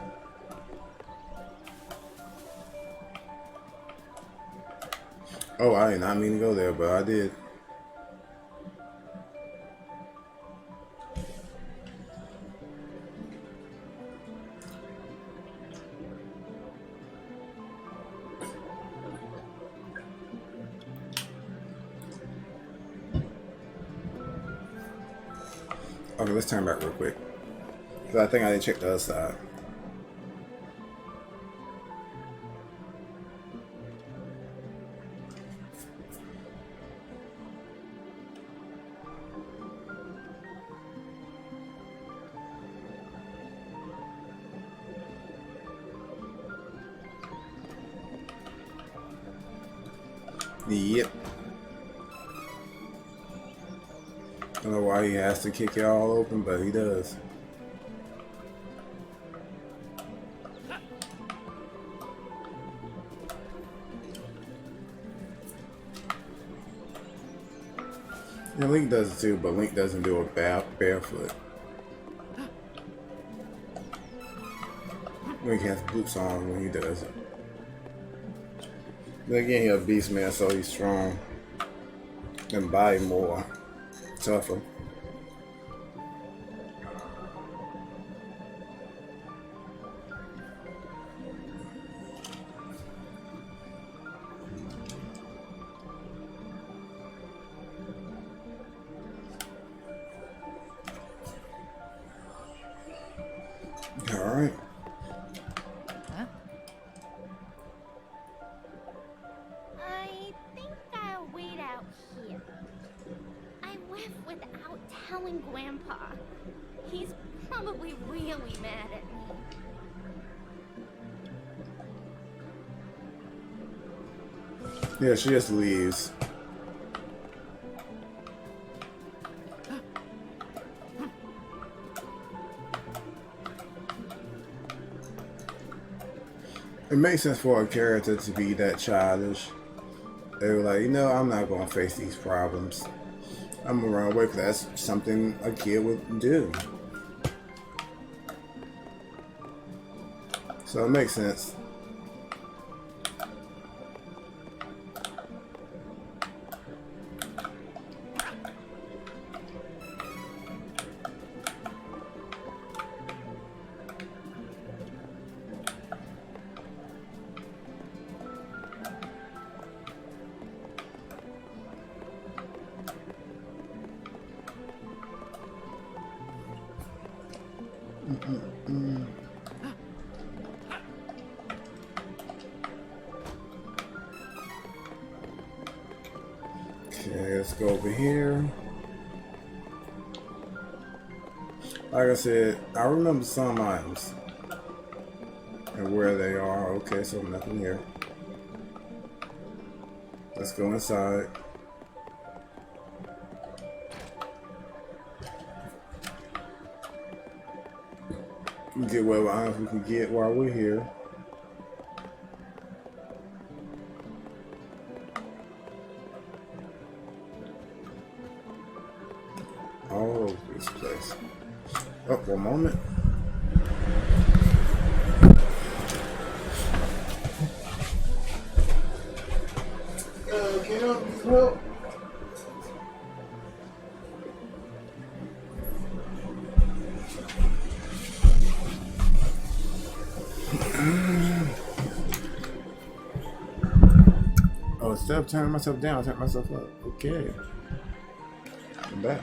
Oh, I did not mean to go there, but I did. Okay, let's turn back real quick. Because I think I didn't check the other side. Yep. I don't know why he has to kick it all open, but he does. Yeah, Link does it too, but Link doesn't do it barefoot. Link has boots on when he does it. Then again, he's a beast man, so he's strong and body more tougher. probably really mad at me. Yeah, she just leaves. It makes sense for a character to be that childish. They were like, you know, I'm not going to face these problems. I'm going to run away because that's something a kid would do. So it makes sense. Okay, let's go over here. Like I said, I remember some items and where they are. Okay, so nothing here. Let's go inside. Get whatever items we can get while we're here. All over this place. Oh, one moment. Get up, help. Oh, instead of turning myself down, turn myself up. Okay. I'm back.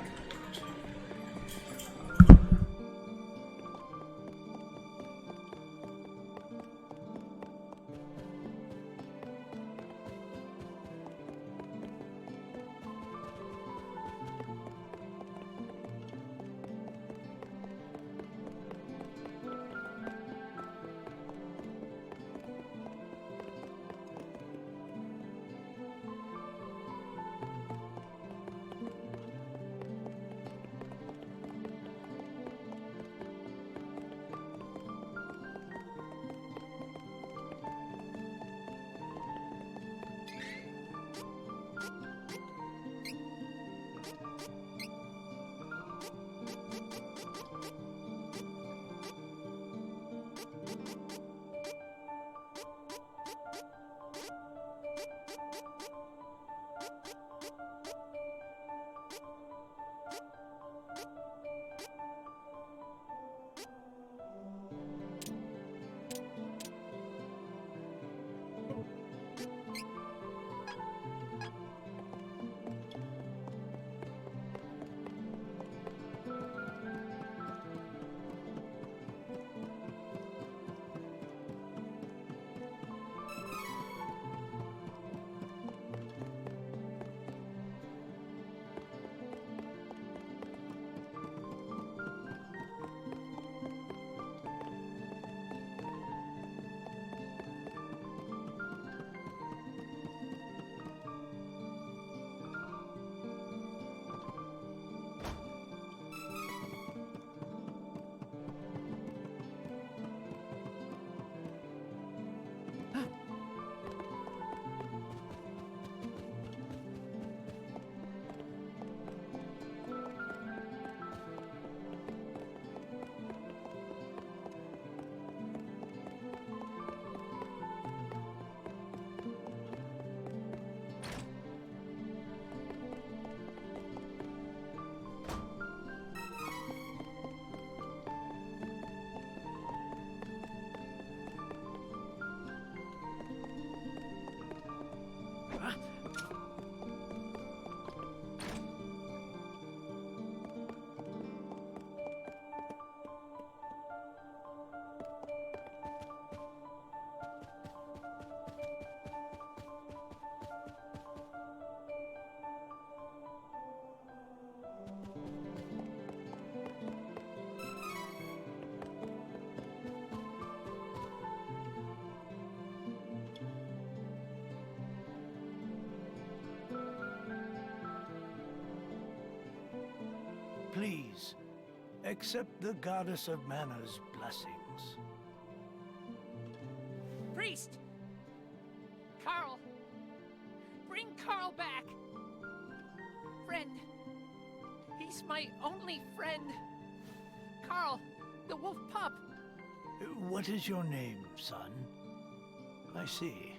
please, accept the Goddess of Mana's blessings. Priest! Carl! Bring Carl back! Friend! He's my only friend! Carl, the wolf pup! What is your name, son? I see.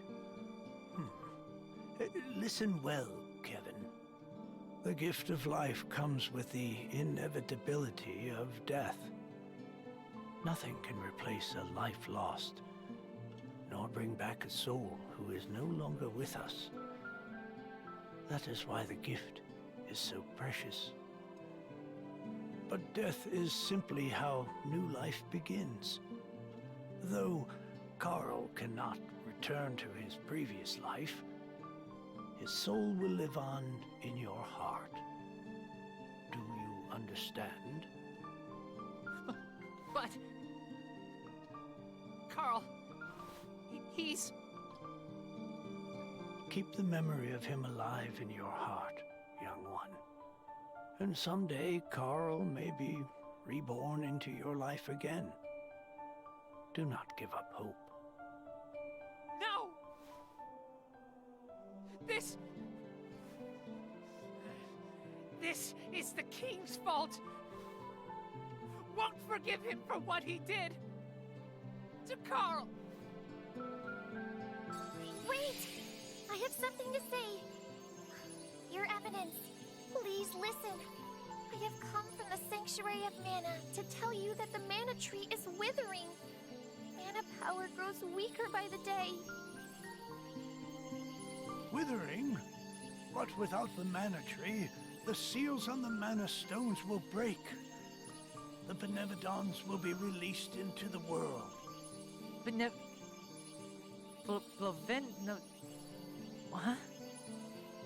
Listen well, Kevin. The gift of life comes with the inevitability of death. Nothing can replace a life lost, nor bring back a soul who is no longer with us. That is why the gift is so precious. But death is simply how new life begins. Though Carl cannot return to his previous life, his soul will live on in your heart. Do you understand? But... Carl... he's... Keep the memory of him alive in your heart, young one. And someday Carl may be reborn into your life again. Do not give up hope. No! This is the king's fault! Won't forgive him for what he did! To Carl! Wait! I have something to say. Your evidence. Please listen. I have come from the Sanctuary of Mana to tell you that the mana tree is withering. Mana power grows weaker by the day. Withering? But without the mana tree, the seals on the mana stones will break. The Benevodons will be released into the world. Huh?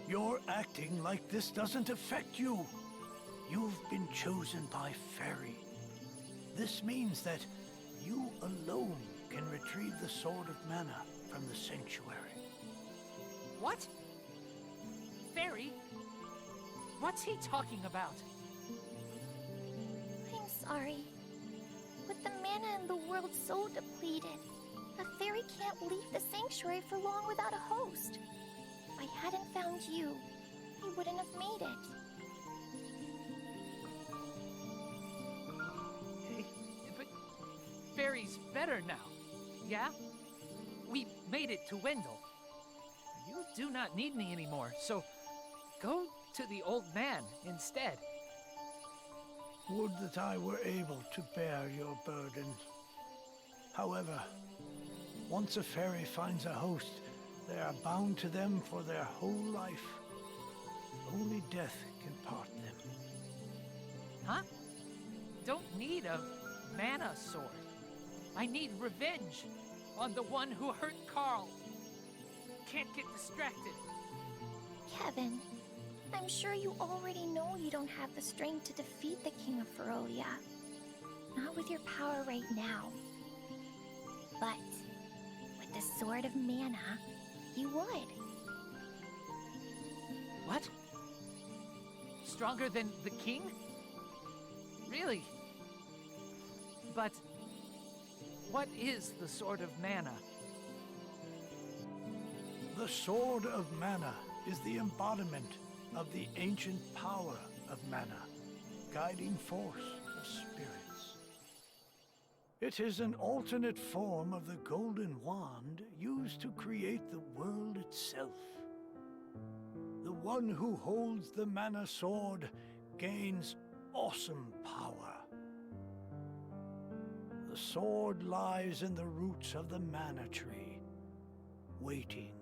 You're acting like this doesn't affect you. You've been chosen by Fairy. This means that you alone can retrieve the Sword of Mana from the Sanctuary. What? Fairy? What's he talking about? I'm sorry. With the mana in the world so depleted, a fairy can't leave the sanctuary for long without a host. If I hadn't found you, he wouldn't have made it. Hey, but Fairy's better now, yeah? We made it to Wendell. You do not need me anymore, so go to the old man instead. Would that I were able to bear your burden. However, once a fairy finds a host, they are bound to them for their whole life. Only death can part them. Huh? Don't need a mana sword. I need revenge on the one who hurt Carl. Can't get distracted. Kevin, I'm sure you already know you don't have the strength to defeat the King of Ferolia. Not with your power right now. But with the Sword of Mana, you would. What? Stronger than the king? Really? But what is the Sword of Mana? The Sword of Mana is the embodiment of the ancient power of Mana, guiding force of spirits. It is an alternate form of the golden wand used to create the world itself. The one who holds the Mana Sword gains awesome power. The sword lies in the roots of the Mana Tree, waiting.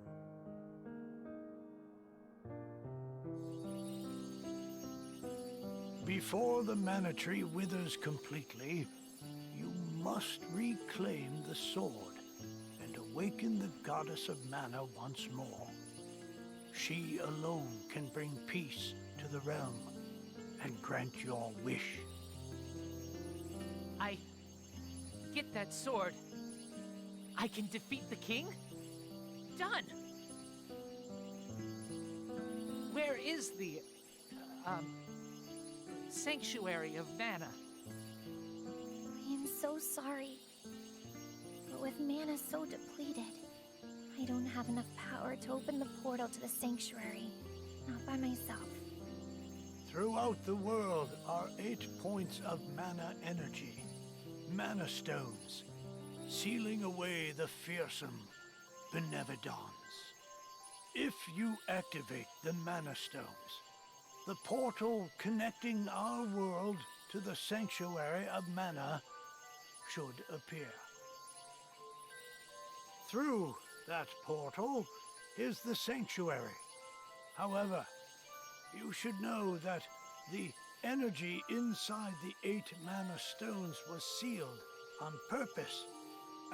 Before the Mana Tree withers completely, you must reclaim the sword and awaken the Goddess of Mana once more. She alone can bring peace to the realm and grant your wish. I get that sword. I can defeat the king? Done! Where is the sanctuary of mana. I am so sorry. But with mana so depleted, I don't have enough power to open the portal to the sanctuary. Not by myself. Throughout the world are 8 points of mana energy, mana stones, sealing away the fearsome Benevodons. If you activate the mana stones, the portal connecting our world to the sanctuary of mana should appear. Through that portal is the sanctuary. However, you should know that the energy inside the 8 mana stones was sealed on purpose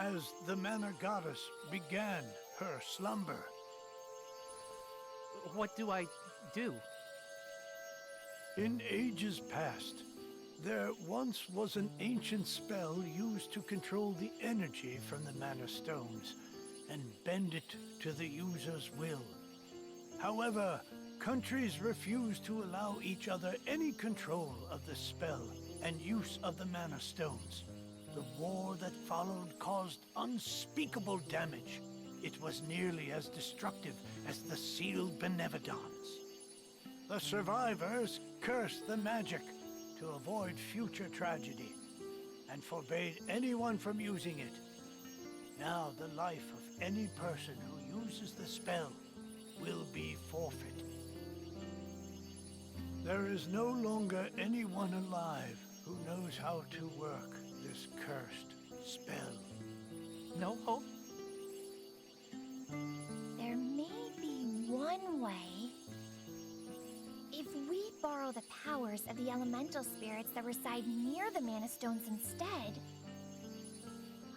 as the mana goddess began her slumber. What do I do? In ages past, there once was an ancient spell used to control the energy from the mana stones and bend it to the user's will. However, countries refused to allow each other any control of the spell and use of the mana stones. The war that followed caused unspeakable damage. It was nearly as destructive as the sealed Benevodons. The survivors cursed the magic to avoid future tragedy and forbade anyone from using it. Now the life of any person who uses the spell will be forfeit. There is no longer anyone alive who knows how to work this cursed spell. No hope? There may be one way. If we borrow the powers of the elemental spirits that reside near the mana stones instead,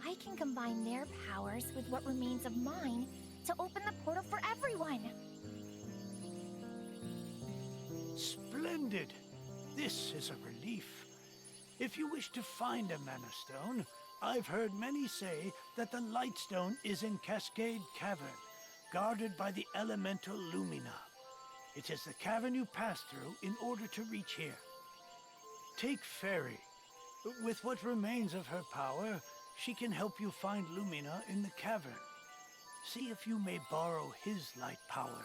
I can combine their powers with what remains of mine to open the portal for everyone. Splendid! This is a relief. If you wish to find a mana stone, I've heard many say that the Lightstone is in Cascade Cavern, guarded by the elemental Lumina. It is the cavern you pass through in order to reach here. Take Fairy. With what remains of her power, she can help you find Lumina in the cavern. See if you may borrow his light powers.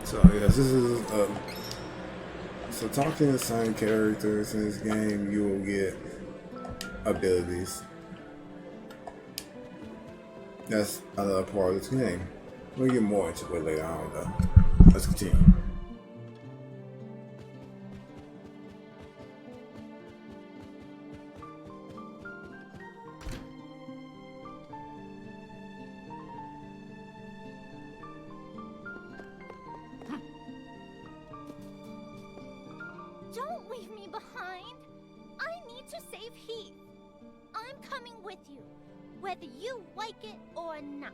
So yes, this is so talking to the same characters in this game, you will get abilities. That's another part of this game. We'll get more into it later on though. Let's continue. Don't leave me behind. I need to save Heath. I'm coming with you, whether you like it or not.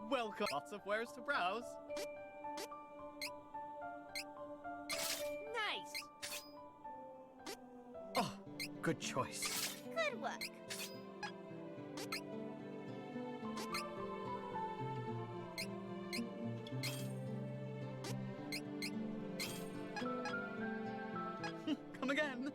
Welcome. Lots of wares to browse. Nice! Oh, good choice. Good work. Come again.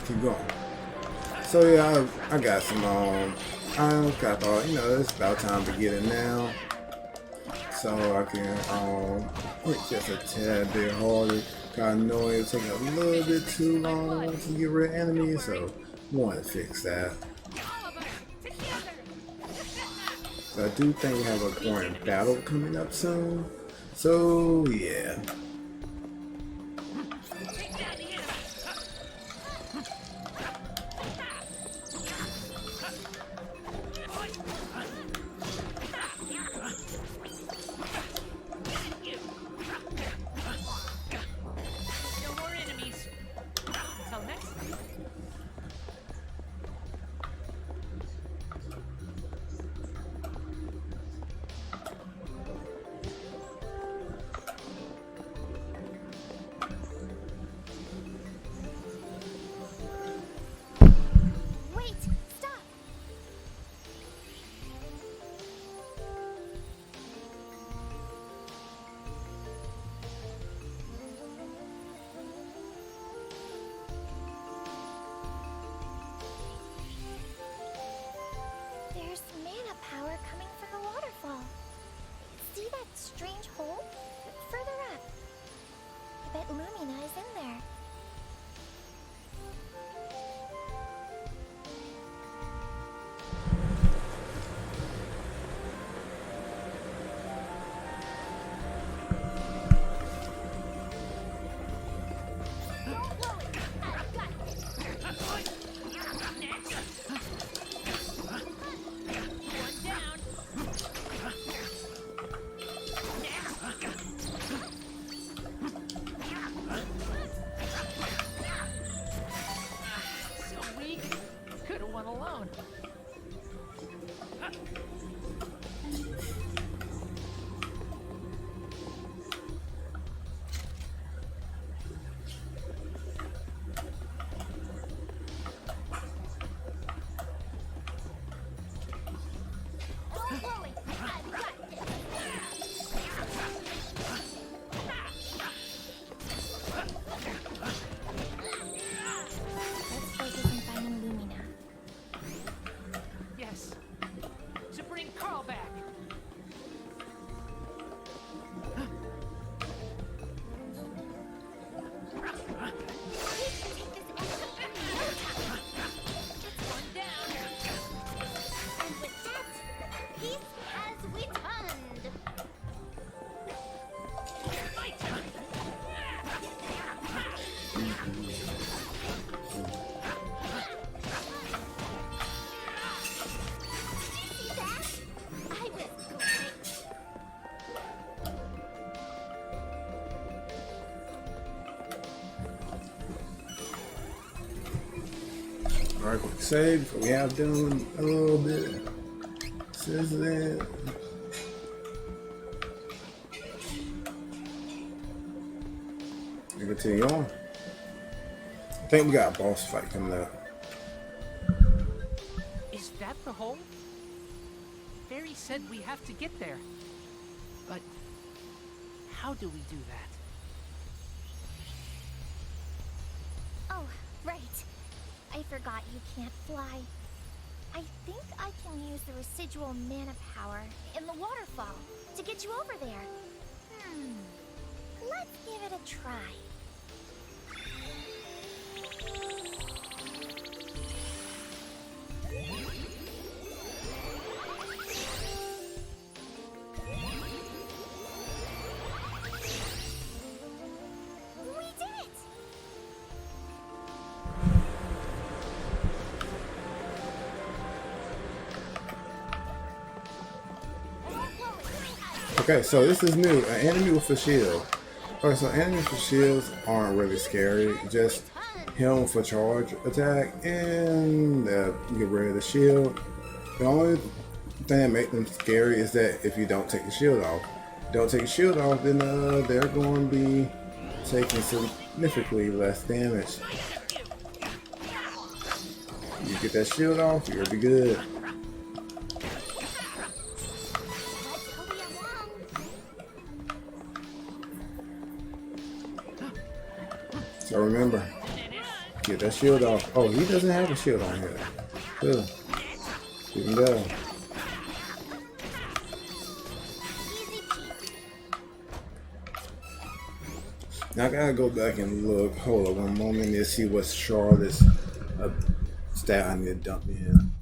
keep going. So yeah, I got some I thought, you know, it's about time to get it now. So I can hit just a tad bit harder. I know it'll take a little bit too long to get rid of enemies, so I want to fix that. So I do think we have a grand battle coming up soon. So yeah. There's mana power coming from the waterfall. See that strange hole? Further up. I bet Lumina is in there. Alright, quick save before we have done a little bit. Sizzling. We continue on. I think we got a boss fight coming up. Is that the hole? Fairy said we have to get there. But how do we do that? Oh, right. I forgot you can't fly. I think I can use the residual mana power in the waterfall to get you over there. Let's give it a try. We did it! Okay, so this is new. An enemy with a shield. Okay, so enemies with shields aren't really scary. Just him for charge attack and get rid of the shield. The only thing that makes them scary is that if you don't take the shield off. Don't take the shield off, then they're going to be taking significantly less damage. You get that shield off, you'll be good. So remember, Get that shield off. Oh, he doesn't have a shield on here. Good. Keep him down. Now I gotta go back and look. Hold on one moment and see what Charlotte's stat I need to dump in.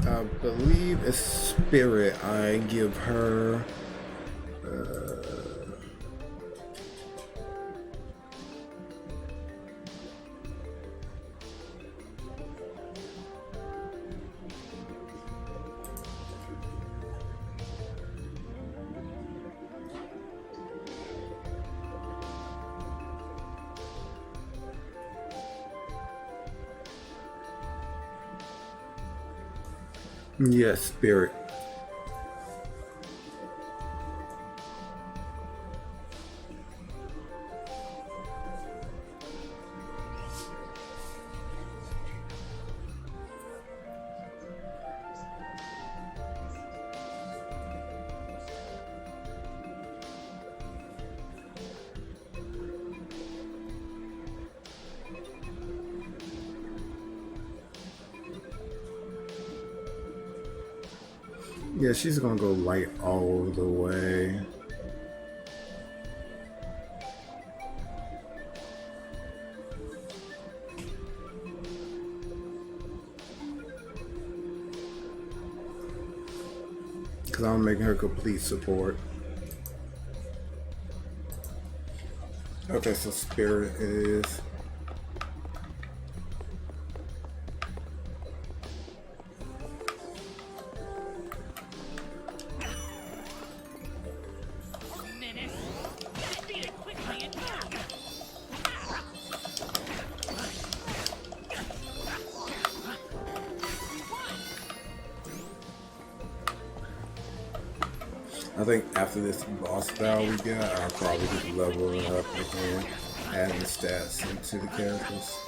I believe it's spirit. I give her yes, spirit. Yeah, she's gonna go light all the way. Because I'm making her complete support. Okay, so spirit it is. I think after this boss battle we got, I'll probably just level it up again, adding stats into the characters.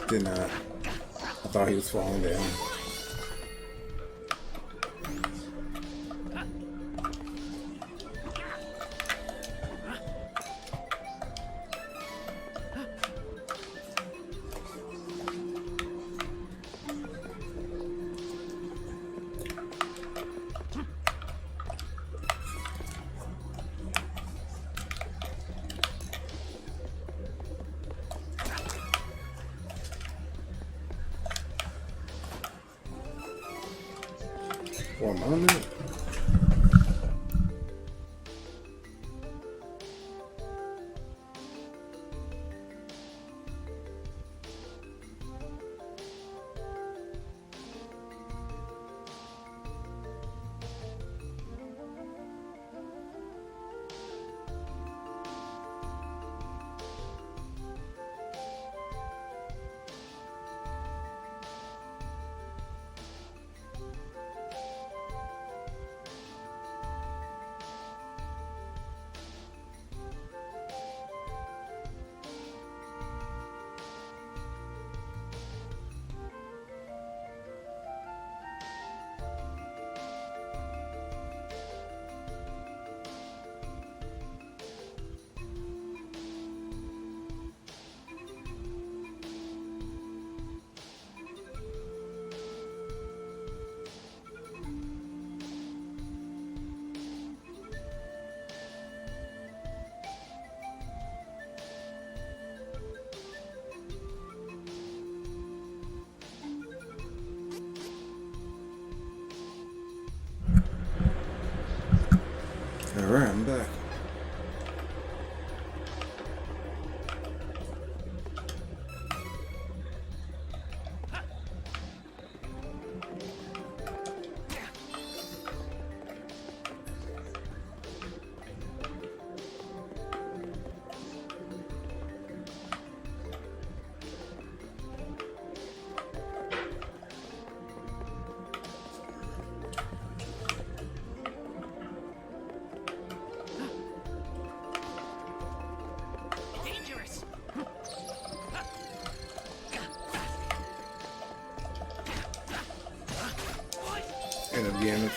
Did not. I thought he was falling down. For a moment.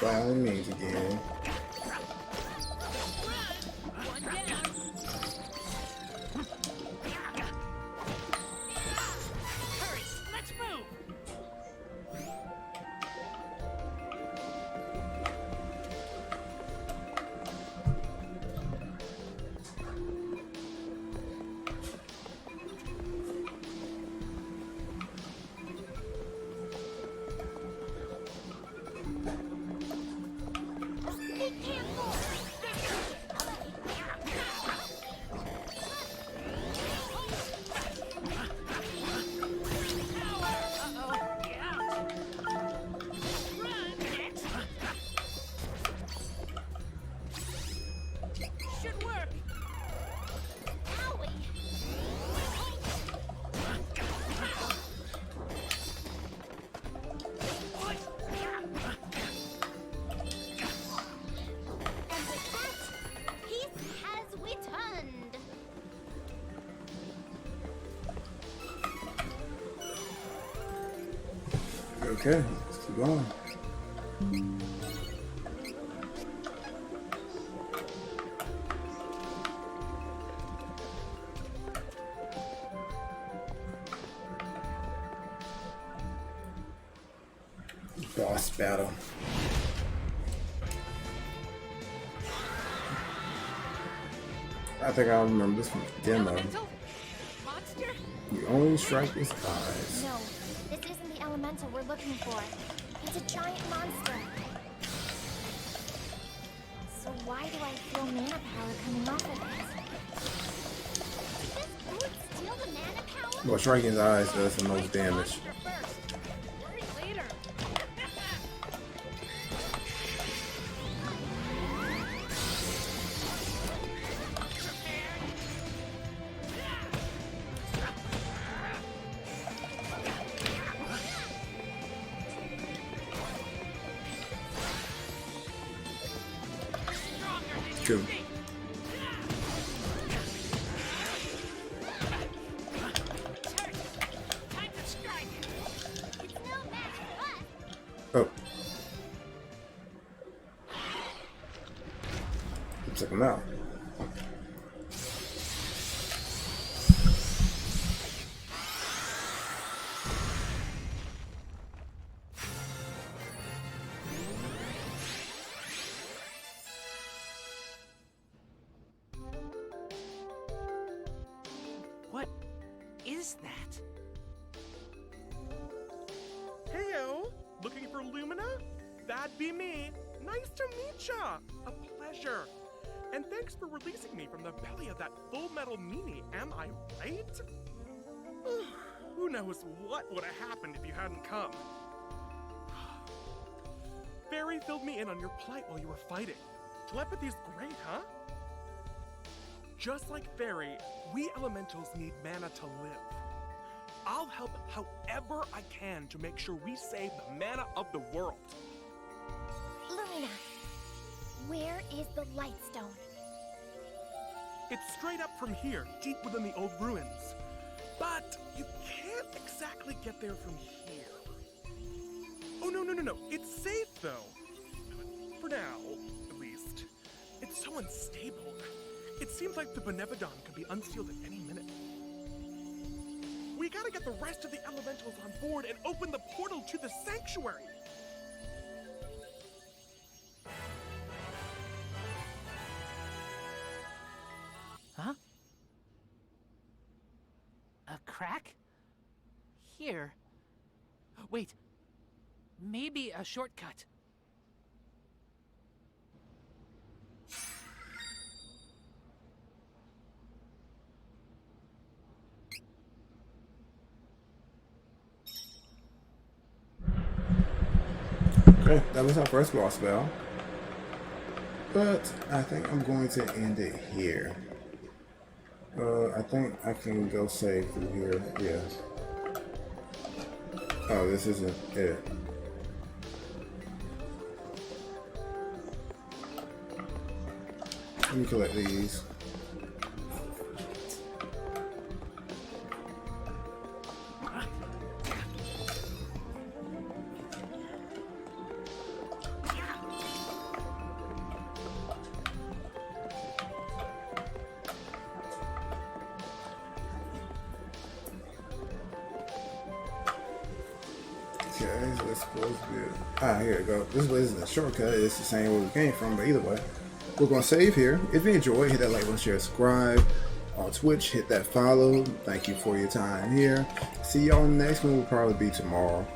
by all means again. One down. Hurry, let's move. Be careful! Should work. Owie! And with that, peace has returned. Okay, let's keep going. Boss battle. I think I remember this from the demo. Elemental? Monster? You only strike his eyes. No, this isn't the elemental we're looking for. It's a giant monster. So why do I feel mana power coming off of it? Does this food steal the mana power? Well, striking his eyes does the most damage. Monster first. Worry later. Two. Time to strike. It's no match for us. Oh. Took him out. What is that? Heyo! Looking for Lumina? That'd be me. Nice to meet ya! A pleasure. And thanks for releasing me from the belly of that Full Metal meanie, am I right? Who knows what would have happened if you hadn't come. Barry filled me in on your plight while you were fighting. Telepathy's great, huh? Just like Barry, we elementals need mana to live. I'll help however I can to make sure we save the mana of the world. Lumina, where is the Lightstone? It's straight up from here, deep within the old ruins. But you can't exactly get there from here. Oh, no. It's safe, though. For now, at least. It's so unstable. It seems like the Benevodon could be unsealed at any minute. We gotta get the rest of the elementals on board and open the portal to the sanctuary. Huh? A crack? Here. Wait. Maybe a shortcut. Okay, that was our first boss battle. But I think I'm going to end it here. I think I can go save through here. Yes. Oh, this isn't it. Let me collect these. Okay, so it's supposed to be. Here we go. This way is a shortcut. It's the same where we came from, but either way, we're gonna save here. If you enjoyed, hit that like, share, subscribe. On Twitch, hit that follow. Thank you for your time here. See y'all next one. Will probably be tomorrow.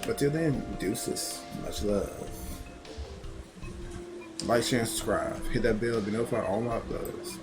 But till then, deuces. Much love. Like, share, and subscribe. Hit that bell to be notified of all my uploads.